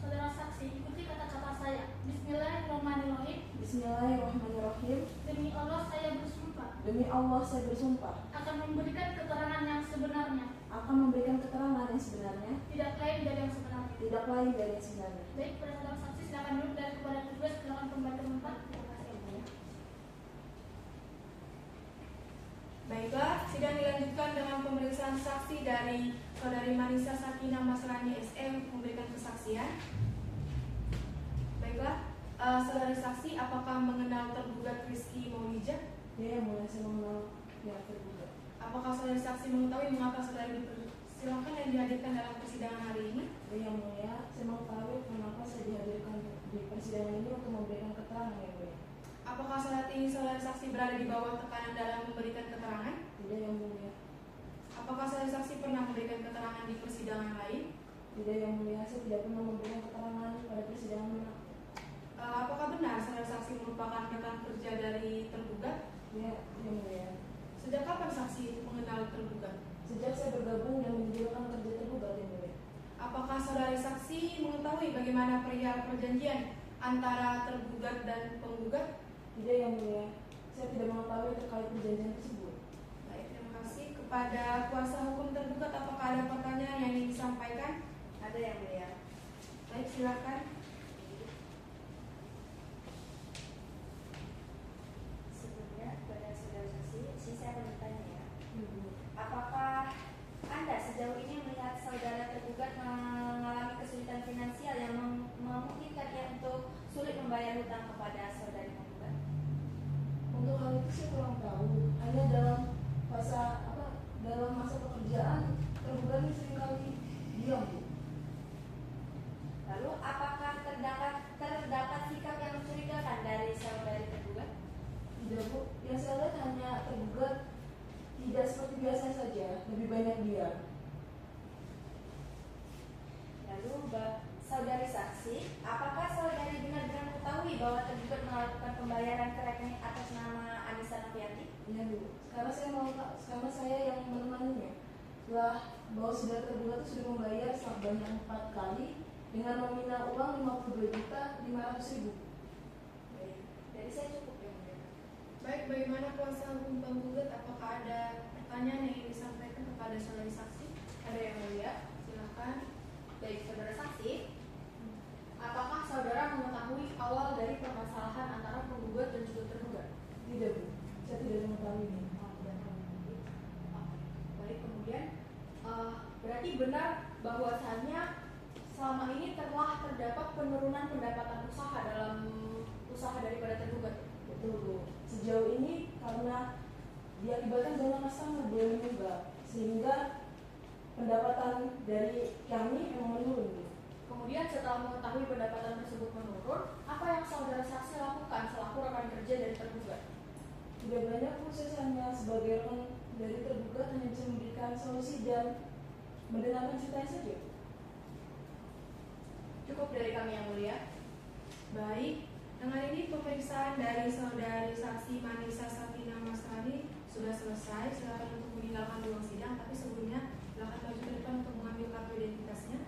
Saudara saksi, ikuti kata-kata saya. Bismillahirrahmanirrahim. Bismillahirrahmanirrahim. Demi Allah saya bersumpah Demi Allah, saya bersumpah akan memberikan keterangan yang sebenarnya, akan memberikan keterangan yang sebenarnya, tidak lain dari yang sebenarnya. tidak lain dari yang sebenarnya. Baik, kepada saudara saksi silakan duduk dan kepada petugas silakan kembali ke tempat. Terima kasih yang mulia. Baiklah, sidang dilanjutkan dengan pemeriksaan saksi dari saudari Manisa Sakinah Masrani SE untuk memberikan kesaksian. Baiklah, saudari saksi, apakah mengenal tergugat Rizky Maulija? Ya, yang mulia, saya mengenal pihak tergugat. Apakah saudari saksi mengetahui mengapa saudari dipersilakan dan dihadirkan dalam persidangan hari ini? Ya, yang mulia, saya mengetahui kenapa saya dihadirkan di persidangan ini untuk memberikan keterangan yang mulia. Apakah saat ini saudari saksi berada di bawah tekanan dalam memberikan keterangan? Tidak yang mulia. Apakah saudari saksi pernah memberikan keterangan di persidangan lain? Tidak yang mulia, saya tidak pernah memberikan keterangan pada persidangan mana. Apakah benar saudari saksi merupakan rekan kerja dari tergugat? Ya, yang mulia. Sejak kapan saksi mengenal tergugat? Sejak saya bergabung dan menjadi rekan kerja tergugat yang mulia. Apakah saudari saksi mengetahui bagaimana perihal perjanjian antara tergugat dan penggugat? Tidak yang mulia, saya tidak mengetahui terkait perjanjian tersebut. Baik, terima kasih. Kepada kuasa hukum tergugat, apakah ada pertanyaan yang ingin disampaikan? Ada yang mulia. Baik, silakan. Sebelumnya kepada saudari penggugat? Untuk hal itu saya kurang tahu. Hanya dalam masa pekerjaan tergugat ini seringkali diam, Bu. Lalu apakah terdapat sikap yang mencurigakan dari saudari tergugat? Tidak, Bu. Yang saya lihat hanya tergugat tidak seperti biasa saja, lebih banyak diam. Lalu saudari saksi, apakah saudari benar-benar mengetahui bahwa tergugat melakukan pembayaran ke rekening atas nama Anissa Novianti? Iya, Bu. Karena saya yang menemaninya. Setelah bahwa saudara tergugat itu sudah membayar sebanyak 4 kali dengan nominal uang 52.500.000. Baik, dari saya cukup ya, Mulia. Baik, bagaimana kuasa hukum penggugat? Apakah ada pertanyaan yang ingin disampaikan kepada saudari saksi? Ada yang mulia? Silakan. Baik, saudara saksi, apakah saudara mengetahui awal dari permasalahan antara penggugat dan juga tergugat? Tidak, Bu. Saya tidak mengetahui ini. Baik, kemudian berarti benar bahwasannya selama ini telah terdapat penurunan pendapatan usaha dalam usaha daripada tergugat. Betul, Bu. Sejauh ini karena diakibatkan dengan customer belum menunggak, sehingga pendapatan dari kami memang menurun, Bu. Kemudian setelah mengetahui pendapatan tersebut menurun, apa yang saudara saksi lakukan selaku rekan kerja dari tergugat? Tidak banyak, Bu. Saya hanya sebagai rekan dari tergugat hanya bisa memberikan solusi dan mendengarkan ceritanya saja. Cukup dari kami yang mulia. Baik, dengan ini pemeriksaan dari saudari saksi Manisa Safina Masrani sudah selesai. Silakan untuk meninggalkan ruang sidang, tapi sebelumnya silakan maju ke depan untuk mengambil kartu identitasnya.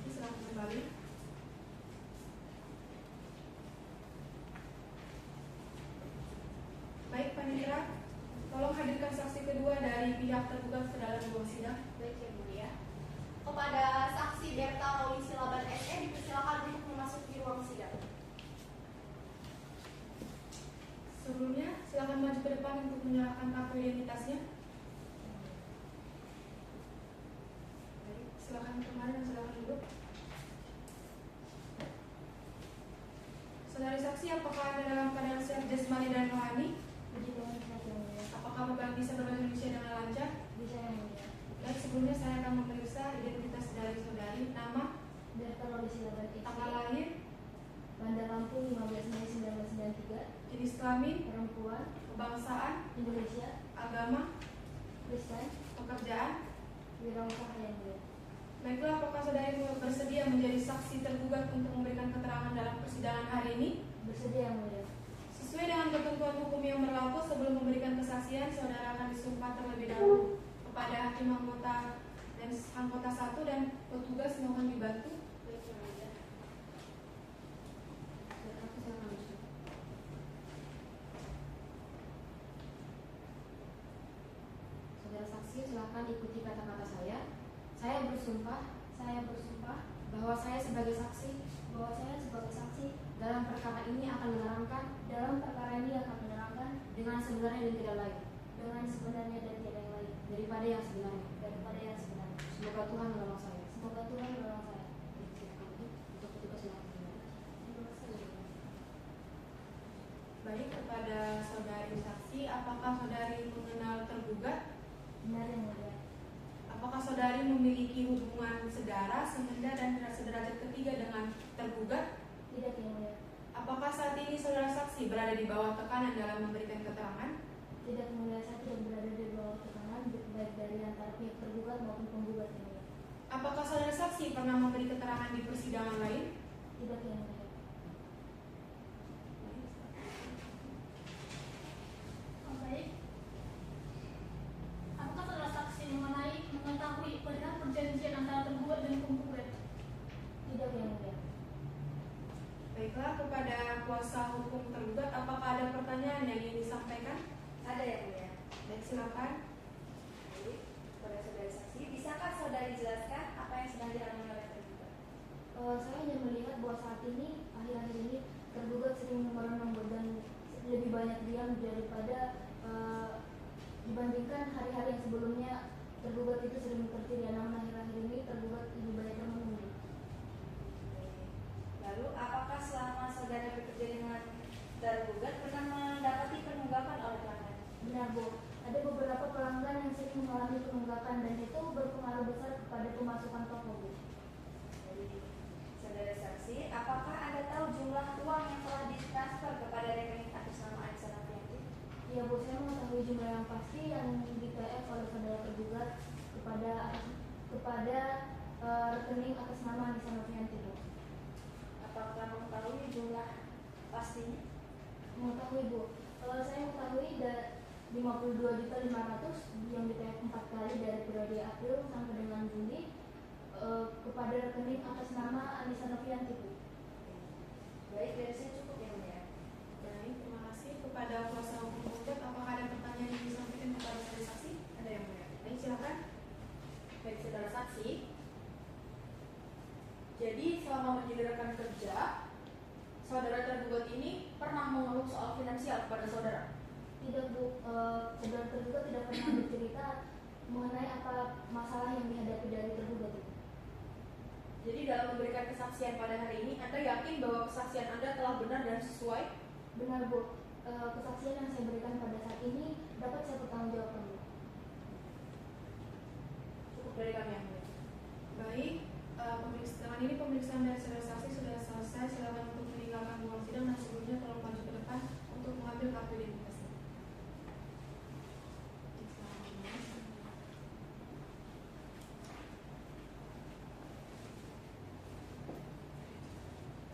Silakan kembali. Baik, Panitra, tolong hadirkan saksi kedua dari pihak tergugat ke dalam ruang sidang. Baik, Yang Mulia. Kepada saksi Berta Roli Silaban SE dipersilakan untuk memasuki ruang sidang. Sebelumnya, silakan maju ke depan untuk menyerahkan kartu identitasnya. Baik, silakan kembali dan silakan duduk. Saudari saksi, apakah Anda dalam keadaan sehat jasmani dan rohani? Puji Tuhan, sehat yang mulia. Apakah Bapak bisa berbahasa Indonesia dengan lancar? Bisa yang mulia. Baik, sebelumnya saya akan memeriksa identitas dari saudari, nama, Berta Roli Silaban tanggal SE, lahir, Bandar Lampung 15 Mei 1993, jenis kelamin, perempuan, kebangsaan, Indonesia, agama, Kristen, pekerjaan. wirausaha yang mulia. Baiklah, apakah saudari bersedia menjadi saksi tergugat untuk memberikan keterangan dalam persidangan hari ini? Bersedia yang mulia. Sesuai dengan ketentuan hukum yang berlaku, sebelum memberikan kesaksian, saudara akan disumpah terlebih dahulu kepada hakim anggota dan anggota 1 dan petugas mohon dibantu. Baik, Yang Mulia. Saudara saksi, silakan ikuti kata-kata saya. Saya bersumpah bahwa saya sebagai saksi dalam perkara ini akan menerangkan dengan sebenarnya dan tidak lain daripada yang sebenarnya. Semoga Tuhan menolong saya. Untuk petugas silakan. Baik, kepada saudari saksi, apakah saudari mengenal tergugat? Benar yang mulia. Apakah saudari memiliki hubungan sedara, semenda, dan sederajat ketiga dengan tergugat? Tidak yang mulia. Apakah saat ini saudara saksi berada di bawah tekanan dalam memberikan keterangan? Tidak yang mulia, saya tidak berada di bawah tekanan baik dari antara pihak tergugat maupun penggugat yang mulia. Apakah saudara saksi pernah memberi keterangan di persidangan lain? Tidak yang mulia. Baik. Apakah saudara saksi mengetahui perihal perjanjian antara tergugat dan penggugat? Tidak yang mulia. Baiklah, kepada kuasa hukum tergugat, apakah ada pertanyaan yang ingin disampaikan? Ada yang mulia. Baik, silakan. Baik, kepada saudari saksi, bisakah saudari jelaskan apa yang sedang dialami oleh tergugat? Saya hanya melihat bahwa saat ini, akhir-akhir ini tergugat sering merenung dan lebih banyak diam daripada dibandingkan hari-hari yang sebelumnya tergugat itu sering tertidur. Namun akhir-akhir ini tergugat lebih banyak merenung. Lalu, apakah selama saudara bekerja dengan tergugat pernah mendapati penunggakan oleh pelanggan? Benar, Bu. Ada beberapa pelanggan yang sering mengalami penunggakan dan itu berpengaruh besar kepada pemasukan toko, Bu. Jadi, saudara saksi, apakah Anda tahu jumlah uang yang telah ditransfer kepada rekening atas nama Anissa Novianti? Ya, Bu, saya mengetahui jumlah yang pasti yang di-TF oleh saudara tergugat kepada rekening atas nama Anissa Novianti, Bu. Apakah mengetahui jumlah pastinya? Mengetahui, Bu. Saya mengetahui 52.500.000 yang di-TF 4 kali dari periode April sampai dengan Juni kepada rekening atas nama Anissa Novianti, Bu. Baik, dari saya cukup yang mulia. Baik, terima kasih kepada kuasa hukum penggugat. Apakah ada pertanyaan yang disampaikan kepada saudara saksi? Ada yang mulia. Baik, silakan. Baik, saudara saksi. Jadi selama menjadi rekan kerja, saudara tergugat ini pernah mengeluh soal finansial kepada saudara? Tidak, Bu. Saudara tergugat tidak pernah bercerita mengenai apa masalah yang dihadapi dari tergugat itu. Jadi dalam memberikan kesaksian pada hari ini, Anda yakin bahwa kesaksian Anda telah benar dan sesuai? Benar, Bu. Kesaksian yang saya berikan pada saat ini dapat saya pertanggungjawabkan, Bu. Cukup dari kami yang mulia. Baik, dengan ini pemeriksaan dari saudara saksi sudah selesai. Silakan untuk meninggalkan ruang sidang dan sebelumnya tolong maju ke depan untuk mengambil kartu identitasnya.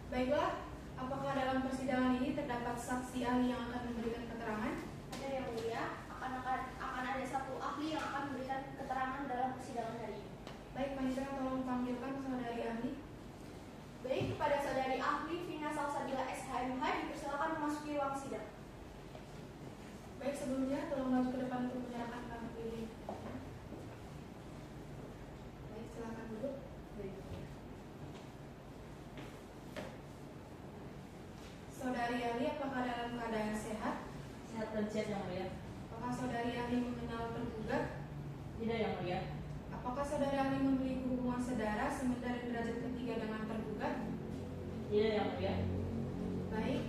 Baiklah, apakah dalam persidangan ini terdapat saksi ahli yang akan memberikan keterangan? Ada yang mulia, akan ada satu ahli yang akan memberikan keterangan dalam persidangan hari ini. Baik, Panitra, tolong panggilkan saudari ahli. Baik, kepada saudari ahli Vina Salsabila SHMH dipersilakan memasuki ruang sidang. Baik, sebelumnya tolong maju ke depan untuk menyerahkan kartu identitasnya. Baik, silakan duduk. Saudari ahli, apakah dalam keadaan sehat? Sehat dan sehat yang mulia. Apakah saudari ahli mengenal tergugat? Tidak yang mulia. Apakah saudari ahli memiliki hubungan saudara sementara derajat ketiga dengan tergugat? Tidak yang mulia. Baik,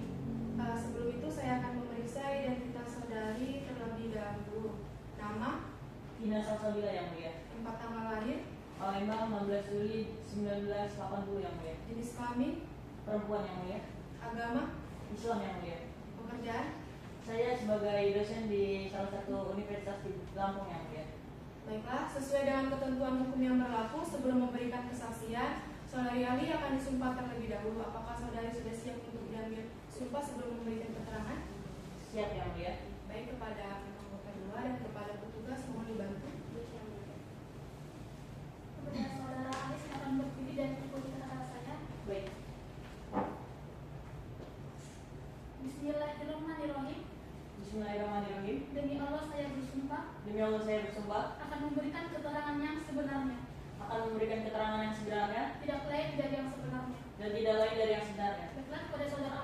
sebelum itu saya akan memeriksa identitas saudari terlebih dahulu. Nama, Vina Salsabila yang mulia. tempat tanggal lahir, Palembang 16 Juli 1980 yang mulia. jenis kelamin, Perempuan yang mulia. agama, Islam yang mulia. pekerjaan. Saya sebagai dosen di salah satu universitas di Lampung yang mulia. Baiklah, sesuai dengan ketentuan hukum yang berlaku, sebelum memberikan kesaksian, saudari ahli akan disumpah terlebih dahulu. Apakah saudari sudah siap untuk diambil sumpah sebelum memberikan keterangan? Siap yang mulia. Baik, kepada anggota dua dan kepada petugas mohon dibantu. Kemudian saudara ahli silakan berdiri dan ikuti kata-kata saya. Baik. Bismillahirrahmanirrahim. Bismillahirrahmanirrahim. Demi Allah saya bersumpah Demi Allah saya bersumpah akan memberikan keterangan yang sebenarnya, akan memberikan keterangan yang sebenarnya tidak lain dari yang sebenarnya. dan tidak lain dari yang sebenarnya. Baiklah, kepada saudara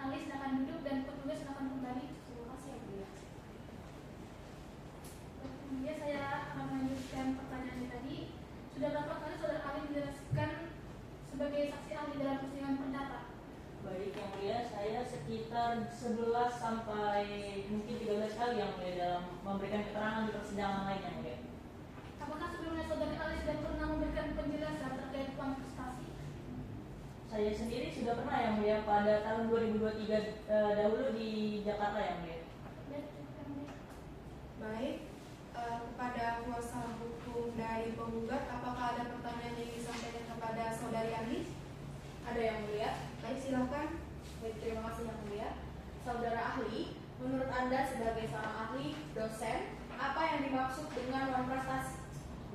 ahli silakan duduk dan petugas silakan kembali. Terima kasih yang mulia. Kemudian saya akan melanjutkan pertanyaan yang tadi. Sudah berapa kali saudara ahli menjelaskan sebagai saksi ahli dalam persidangan perdata? Baik yang mulia, saya sekitar 11 sampai mungkin 13 kali yang mulia dalam memberikan keterangan di persidangan lain yang mulia. Apakah sebelumnya saudara ahli sudah pernah memberikan penjelasan terkait uang prestasi? Saya sendiri sudah pernah yang mulia pada tahun 2023 dahulu di Jakarta yang mulia. Baik, kepada kuasa hukum dari penggugat, apakah ada pertanyaan yang disampaikan kepada saudari ahli? Ada yang mulia. Baik, silakan. Baik, terima kasih yang mulia. Saudara ahli, menurut Anda sebagai seorang ahli, dosen, apa yang dimaksud dengan uang prestasi?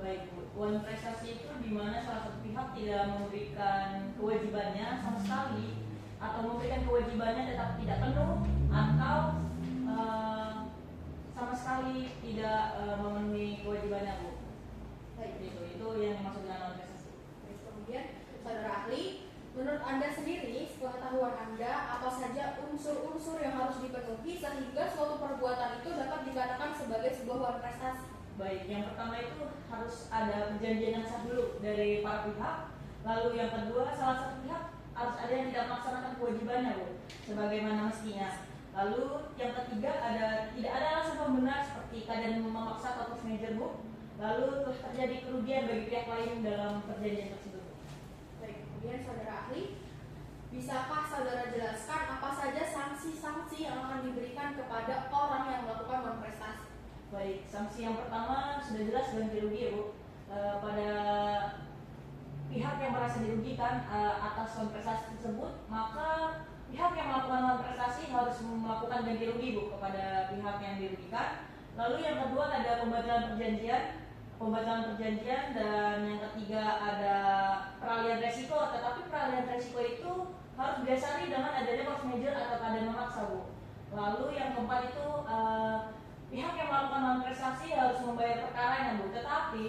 Baik, Bu. Uang prestasi itu di mana salah satu pihak tidak memberikan kewajibannya sama sekali atau memberikan kewajibannya tetap tidak penuh atau sama sekali tidak memenuhi kewajibannya, Bu. Baik, Itu yang dimaksud dengan uang prestasi. baik. Kemudian, saudara ahli, menurut Anda sendiri, sepengetahuan Anda, apa saja unsur-unsur yang harus dipenuhi sehingga suatu perbuatan itu dapat dikatakan sebagai sebuah uang prestasi? Baik, yang pertama itu harus ada perjanjian yang sah dulu dari para pihak. Lalu yang kedua, salah satu pihak harus ada yang tidak melaksanakan kewajibannya, Bu, sebagaimana mestinya. Lalu yang ketiga, tidak ada alasan pembenar seperti keadaan memaksa atau force majeure, Bu. Lalu telah terjadi kerugian bagi pihak lain dalam perjanjian tersebut. Baik, kemudian saudara ahli, bisakah saudara jelaskan apa saja sanksi-sanksi yang akan diberikan kepada orang yang melakukan non-prestasi? Baik, sanksi yang pertama sudah jelas ganti rugi, Bu. Pada pihak yang merasa dirugikan atas non-prestasi tersebut, maka pihak yang melakukan non-prestasi harus melakukan ganti rugi, Bu, kepada pihak yang dirugikan. Lalu yang kedua ada pembatalan perjanjian, dan yang ketiga ada peralihan resiko. Tetapi peralihan resiko itu harus didasari dengan adanya force majeure atau keadaan memaksa, Bu. Lalu yang keempat itu pihak yang melakukan non-prestasi harus membayar perkaranya, Bu. Tetapi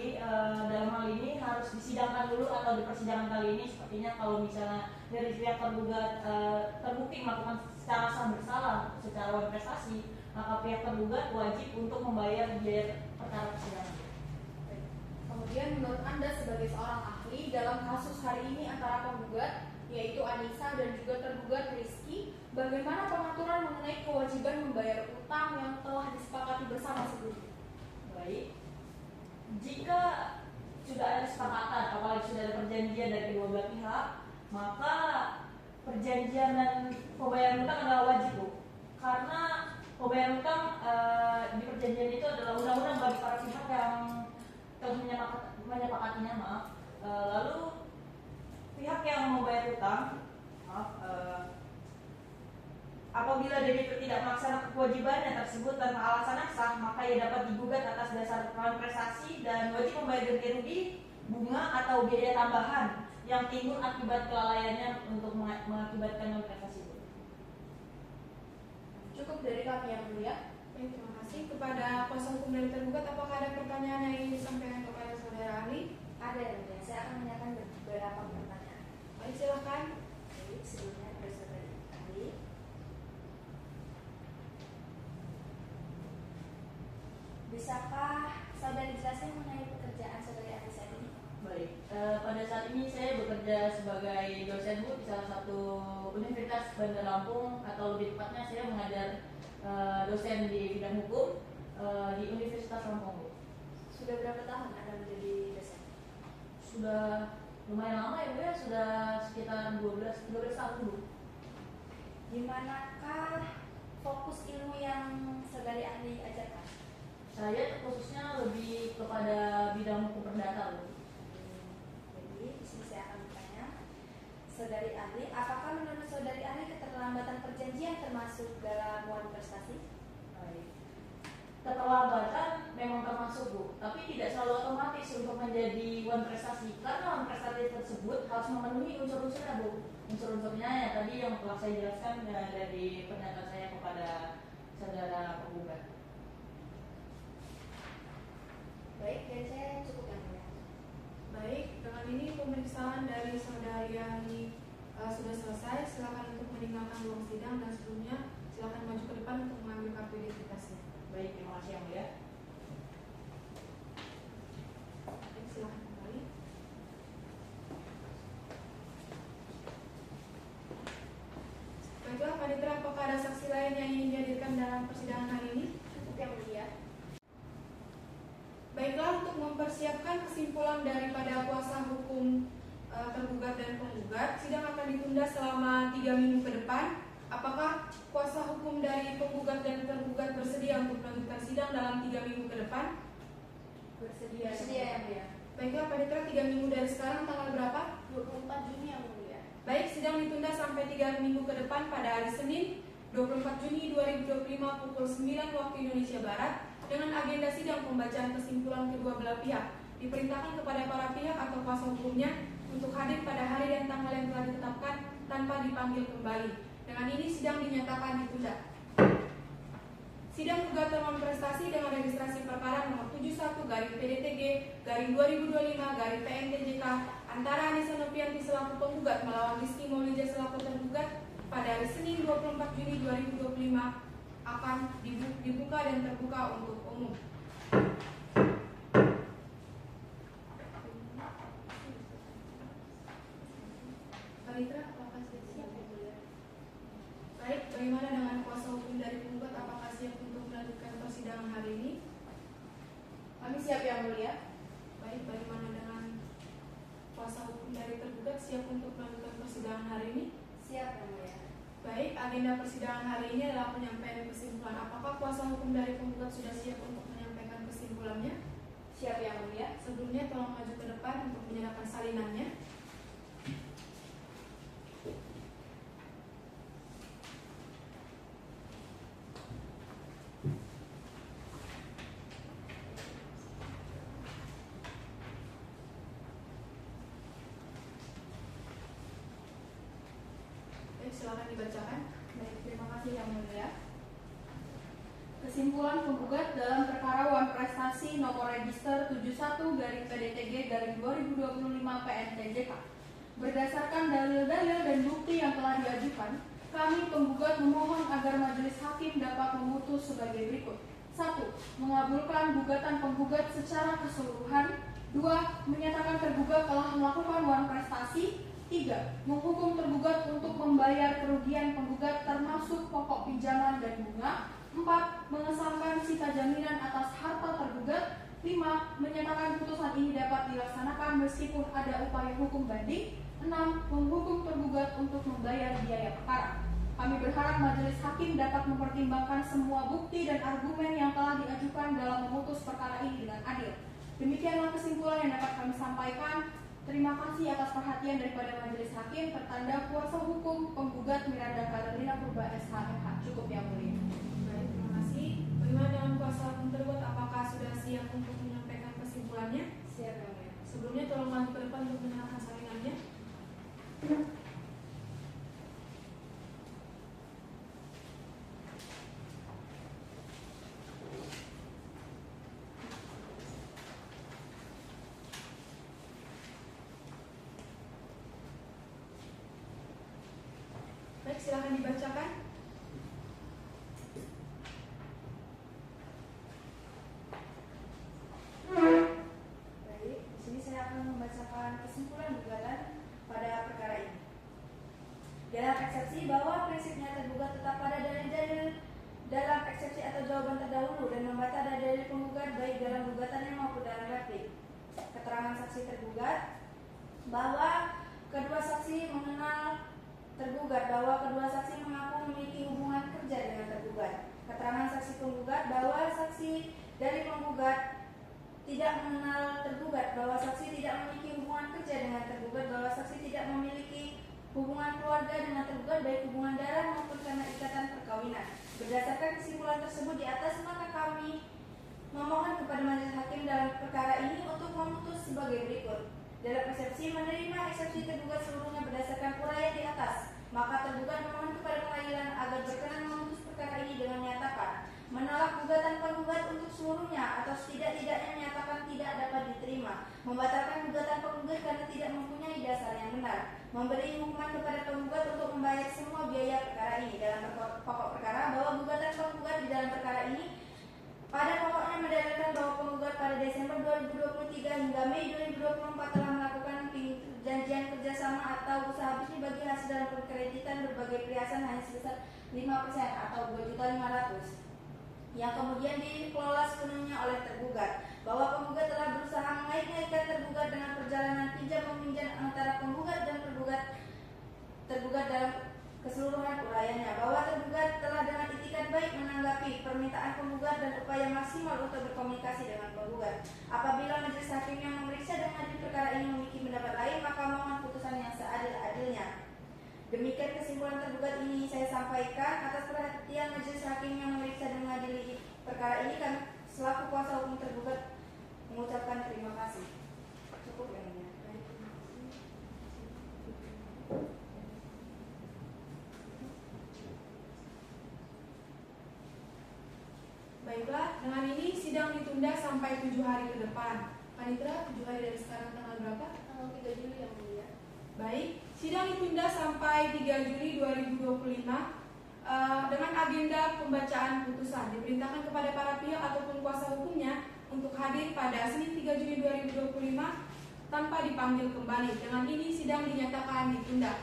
dalam hal ini harus disidangkan dulu atau di persidangan kali ini sepertinya kalau misalnya dari pihak tergugat terbukti melakukan secara sah bersalah secara non-prestasi, maka pihak tergugat wajib untuk membayar biaya perkara persidangan. Kemudian menurut Anda sebagai seorang ahli dalam kasus hari ini antara penggugat yaitu Anissa dan juga tergugat Rizky, bagaimana pengaturan mengenai kewajiban membayar utang yang telah disepakati bersama sebelumnya? Baik, jika sudah ada kesepakatan, apalagi sudah ada perjanjian dari kedua belah pihak, maka perjanjian dan pembayaran utang adalah wajib, Bu. Karena pembayaran utang di perjanjian itu adalah undang-undang bagi para pihak yang telah menyepakatinya, maaf. Lalu pihak yang membayar utang, apabila debitur tidak melaksanakan kewajibannya tersebut tanpa alasan yang sah, maka ia dapat digugat atas dasar non-prestasi dan wajib membayar ganti rugi, bunga atau biaya tambahan yang timbul akibat kelalaiannya untuk mengakibatkan non-prestasi. Cukup dari kami yang mulia. Baik, terima kasih. Kepada kuasa hukum dari tergugat, apakah ada pertanyaan yang ingin disampaikan kepada saudara ahli? Ada yang mulia, saya akan menanyakan beberapa pertanyaan. Baik, silakan. Baik, sebelumnya ada saudari ahli. Bisakah saudari jelaskan mengenai pekerjaan saudari ahli saat ini? Baik, pada saat ini saya bekerja sebagai dosen, Bu, di salah satu Universitas Bandar Lampung, atau lebih tepatnya saya mengajar dosen di bidang hukum di Universitas Lampung, Bu. Sudah berapa tahun Anda menjadi dosen? Sudah lumayan lama ya, Bu, ya, sudah sekitar 12 tahun, Bu. Di manakah fokus ilmu yang saudari ahli ajarkan? Saya khususnya lebih kepada bidang hukum perdata, Bu. Jadi di sini saya akan bertanya, saudari ahli, apakah menurut saudari ahli keterlambatan perjanjian termasuk dalam wan prestasi? Baik. Keterlambatan memang termasuk, Bu, tapi tidak selalu otomatis untuk menjadi wan prestasi, karena wan prestasi tersebut harus memenuhi unsur-unsurnya, Bu. Unsur-unsurnya ya tadi yang telah saya jelaskan dari pernyataan saya kepada saudara penggugat. Baik, dan saya cukup yang mulia. Baik, dengan ini pemeriksaan dari saudari ahli sudah selesai. Silakan untuk meninggalkan ruang sidang dan sebelumnya silakan maju ke depan untuk mengambil kartu identitasnya. Baik, terima kasih yang mulia. Baik, silakan kembali. Baiklah, Panitera, apakah ada saksi lain yang ingin dihadirkan dalam persidangan hari ini? Cukup yang mulia. Baiklah, untuk mempersiapkan kesimpulan daripada kuasa hukum tergugat dan penggugat, sidang akan ditunda selama 3 minggu ke depan. Apakah kuasa hukum dari penggugat dan tergugat bersedia untuk melanjutkan sidang dalam 3 minggu ke depan? Bersedia yang mulia. Baiklah, Panitera, 3 minggu dari sekarang tanggal berapa? 24 Juni yang mulia. Baik, sidang ditunda sampai 3 minggu ke depan pada hari Senin 24 Juni 2025 pukul 9 waktu Indonesia Barat dengan agenda sidang pembacaan kesimpulan kedua belah pihak. Diperintahkan kepada para pihak atau kuasa hukumnya untuk hadir pada hari dan tanggal yang telah ditetapkan tanpa dipanggil kembali. Dengan ini sidang dinyatakan ditunda. Sidang gugatan non-prestasi dengan registrasi perkara nomor 71/PDTG/2025/PNTJK antara Anissa Novianti selaku penggugat melawan Rizky Maulida selaku tergugat pada hari Senin 24 Juni 2025 akan dibuka dan terbuka untuk umum. Panitera, apakah bagaimana dengan kuasa hukum dari penggugat? Apakah siap untuk melanjutkan persidangan hari ini? Kami siap Yang Mulia. Baik, bagaimana dengan kuasa hukum dari tergugat? Siap untuk melanjutkan persidangan hari ini? Siap Yang Mulia. Baik, agenda persidangan hari ini adalah penyampaian kesimpulan. Apakah kuasa hukum dari penggugat sudah siap untuk menyampaikan kesimpulannya? Siap Yang Mulia. Sebelumnya tolong maju ke depan untuk menyerahkan salinannya. Baik, silakan dibacakan. Baik, terima kasih Yang Mulia. Kesimpulan penggugat dalam perkara Wan Prestasi nomor register 71-PDTG-2025 PNTJK. Berdasarkan dalil-dalil dan bukti yang telah diajukan, kami penggugat memohon agar majelis hakim dapat memutus sebagai berikut. 1. Mengabulkan gugatan penggugat secara keseluruhan. 2. Menyatakan tergugat telah melakukan wan prestasi. 3. Menghukum tergugat untuk membayar kerugian penggugat termasuk pokok pinjaman dan bunga. 4. Mengesahkan sita jaminan atas harta tergugat. 5. Menyatakan putusan ini dapat dilaksanakan meskipun ada upaya hukum banding. 6. Menghukum tergugat untuk membayar biaya perkara. Kami berharap majelis hakim dapat mempertimbangkan semua bukti dan argumen yang telah diajukan dalam memutus perkara ini dengan adil. Demikianlah kesimpulan yang dapat kami sampaikan. Terima kasih atas perhatian daripada majelis hakim. Tertanda kuasa hukum penggugat Miranda Kalerina Purba SHMH. Cukup Yang Mulia. Baik, terima kasih. Bagaimana dengan kuasa hukum tergugat? Apakah sudah siap untuk menyampaikan kesimpulannya? Siap Yang Mulia. Sebelumnya tolong maju ke depan untuk menyerahkan salinannya. Baik, silakan dibacakan. Baik, di sini saya akan membacakan kesimpulan gugatan pada perkara ini. Dalam eksepsi bahwa prinsipnya tergugat tetap pada dalil-dalil dalam eksepsi atau jawaban terdahulu dan membantah dalil penggugat baik dalam gugatannya maupun dalam replik. Keterangan saksi tergugat bahwa kedua saksi mengenal tergugat, bahwa kedua saksi mengaku memiliki hubungan kerja dengan tergugat. Keterangan saksi penggugat bahwa saksi dari penggugat tidak mengenal tergugat, bahwa saksi tidak memiliki hubungan kerja dengan tergugat, bahwa saksi tidak memiliki hubungan keluarga dengan tergugat baik hubungan darah maupun karena ikatan perkawinan. Berdasarkan kesimpulan tersebut di atas, maka kami memohon kepada majelis hakim dalam perkara ini untuk memutus sebagai berikut. Dalam eksepsi menerima eksepsi tergugat seluruhnya berdasarkan uraian di atas, maka tergugat memohon kepada pengadilan agar berkenan memutus perkara ini dengan menyatakan menolak gugatan penggugat untuk seluruhnya atau setidak-tidaknya menyatakan tidak dapat diterima, membatalkan gugatan penggugat karena tidak mempunyai dasar yang benar, memberi hukuman kepada penggugat untuk membayar semua biaya perkara ini. Dalam pokok perkara bahwa gugatan penggugat di dalam perkara ini pada pokoknya mendalilkan bahwa penggugat pada Desember 2023 hingga Mei 2024 telah melakukan perjanjian kerjasama atau usaha bisnis bagi hasil dalam perkreditan berbagai perhiasan hanya sebesar 5% atau 2.500.000 yang kemudian dikelola sepenuhnya oleh tergugat, bahwa penggugat telah berusaha mengait-ngaitkan tergugat dengan perjalanan pinjam meminjam antara penggugat dan tergugat dalam keseluruhan uraiannya, bahwa tergugat telah dengan itikat baik menanggapi permintaan penggugat dan upaya maksimal untuk berkomunikasi dengan penggugat. Apabila majelis hakim yang memeriksa dengan adil perkara ini memiliki pendapat lain, maka mohon putusan yang seadil-adilnya. Demikian kesimpulan tergugat ini saya sampaikan. Atas perhatian majelis hakim yang memeriksa dan mengadili perkara ini, kami selaku kuasa hukum tergugat mengucapkan terima kasih. Cukup Yang Mulia. Baiklah, dengan ini sidang ditunda sampai 7 hari ke depan. Panitra, 7 hari dari sekarang tanggal berapa? Tanggal 3 Juli Yang Mulia. Baik, sidang ditunda sampai 3 Juli 2025 dengan agenda pembacaan putusan. Diperintahkan kepada para pihak ataupun kuasa hukumnya untuk hadir pada Senin 3 Juli 2025 tanpa dipanggil kembali. Dengan ini sidang dinyatakan ditunda.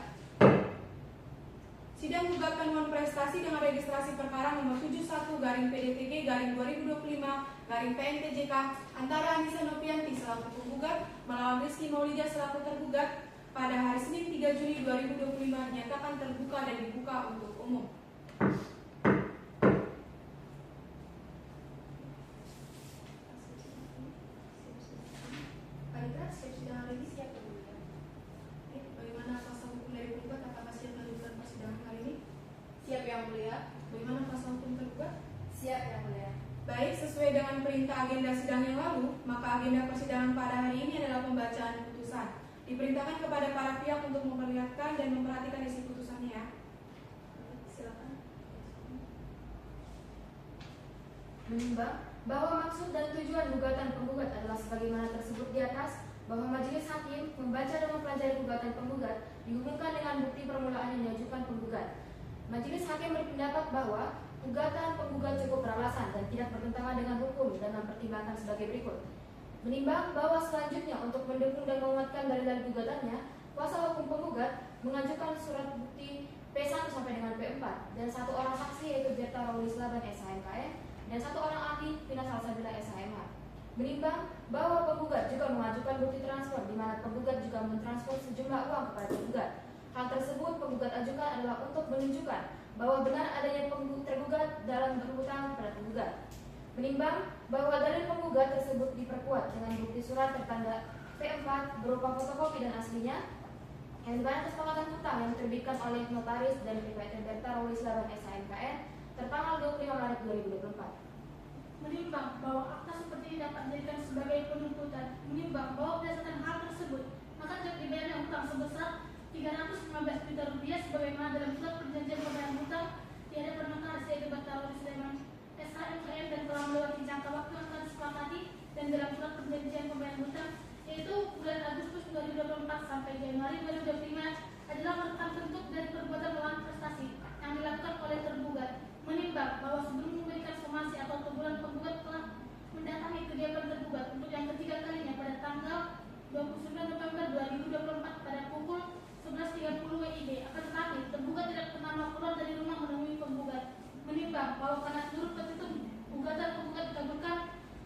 Sidang gugatan non-prestasi dengan registrasi perkara nomor 71-PDTG-2025-PNTJK antara Anissa Novianti selaku penggugat melawan Rizky Maulida selaku tergugat pada hari Senin 3 Juni 2025 dinyatakan terbuka dan dibuka untuk umum. Panitra, siap sidang hari ini? Siap, Penggugat. Bagaimana kuasa hukum dari penggugat? Apakah siap melakukan persidangan hari ini? Siap Yang Mulia. Bagaimana kuasa hukum tergugat? Siap Yang Mulia. Baik, sesuai dengan perintah agenda sidang yang lalu, maka agenda persidangan pada hari ini adalah pembacaan putusan. Diperintahkan kepada para pihak untuk memperlihatkan dan memperhatikan isi putusannya ya. Silakan. Menimbang bahwa maksud dan tujuan gugatan penggugat adalah sebagaimana tersebut di atas, bahwa majelis hakim membaca dan mempelajari gugatan penggugat dihubungkan dengan bukti permulaan yang diajukan penggugat. Majelis hakim berpendapat bahwa gugatan penggugat cukup beralasan dan tidak bertentangan dengan hukum dan mempertimbangkan sebagai berikut. Menimbang bahwa selanjutnya untuk mendukung dan menguatkan dalil-dalil gugatannya, kuasa hukum penggugat mengajukan surat bukti P1 sampai dengan P4 dan satu orang saksi yaitu Berta Raulis Laban SHMKN dan satu orang ahli Pina Salsabila SHMH. Menimbang bahwa penggugat juga mengajukan bukti transfer di mana penggugat juga mentransfer sejumlah uang kepada tergugat. Hal tersebut penggugat ajukan adalah untuk menunjukkan bahwa benar adanya tergugat dalam berhutang pada penggugat. Menimbang bahwa dalil penggugat tersebut diperkuat dengan bukti surat tertanda P4 berupa fotokopi dan aslinya yang dimana kesepakatan hutang yang diterbitkan oleh notaris dan PT Berta Raulis Laban SHMKN tertanggal 25 Maret 2024. Menimbang bahwa akta seperti ini dapat dijadikan sebagai penuntutan, menimbang bahwa berdasarkan hal tersebut, maka jika dibayarnya hutang sebesar 315 juta rupiah sebagaimana dalam surat perjanjian pembayaran hutang di hadapan notaris yaitu Berta Raulis Laban SHMKN dan telah melewati jangka waktu yang telah disepakati dan dalam surat perjanjian pembayaran hutang yaitu bulan Agustus 2024 sampai Januari 2025 adalah merupakan bentuk dari perbuatan melawan prestasi yang dilakukan oleh tergugat. Menimbang bahwa sebelum memberikan somasi atau teguran penggugat telah mendatangi kediaman tergugat untuk yang ketiga kalinya pada tanggal 29 November 2024 pada pukul 11.30 WIB. Akan tetapi tergugat tidak pernah keluar dari rumah menemui penggugat. Menimbang bahwa karena seluruh petitum gugatan penggugat dikabulkan,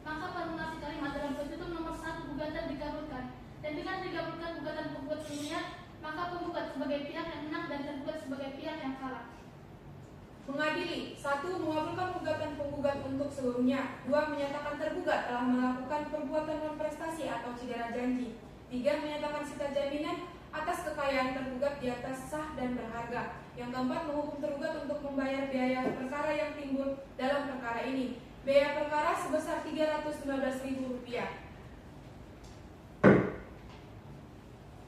maka formulasi kalimat dalam petitum nomor 1 gugatan dikabulkan. Dan dengan dikabulkan gugatan penggugat sebelumnya, maka penggugat sebagai pihak yang menang dan tergugat sebagai pihak yang kalah. Mengadili, 1. Mengabulkan gugatan penggugat untuk seluruhnya. 2. Menyatakan tergugat telah melakukan perbuatan non-prestasi atau cedera janji. 3. Menyatakan sita jaminan atas kekayaan tergugat di atas sah dan berharga. Yang keempat, menghukum tergugat untuk membayar biaya perkara yang timbul dalam perkara ini. Biaya perkara sebesar Rp315.000.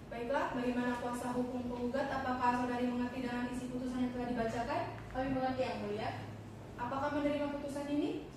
Baiklah, bagaimana kuasa hukum penggugat? Apakah saudari mengerti dengan isi putusan yang telah dibacakan? Kami mengerti Yang Mulia. Apakah menerima putusan ini?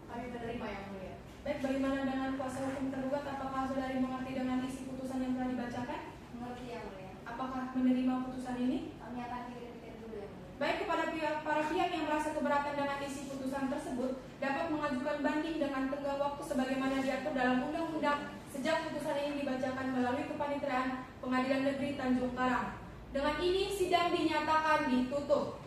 Kami menerima Yang Mulia. Baik, bagaimana dengan kuasa hukum tergugat? Apakah saudari mengerti dengan isi putusan yang telah dibacakan? Mengerti Yang Mulia. Apakah menerima putusan ini? Kami akan pikir-pikir dulu Yang Mulia. Baik, kepada para pihak yang merasa keberatan dengan isi putusan tersebut dapat mengajukan banding dengan tenggang waktu sebagaimana diatur dalam undang-undang sejak putusan ini dibacakan melalui Kepaniteraan Pengadilan Negeri Tanjung Karang. Dengan ini sidang dinyatakan ditutup.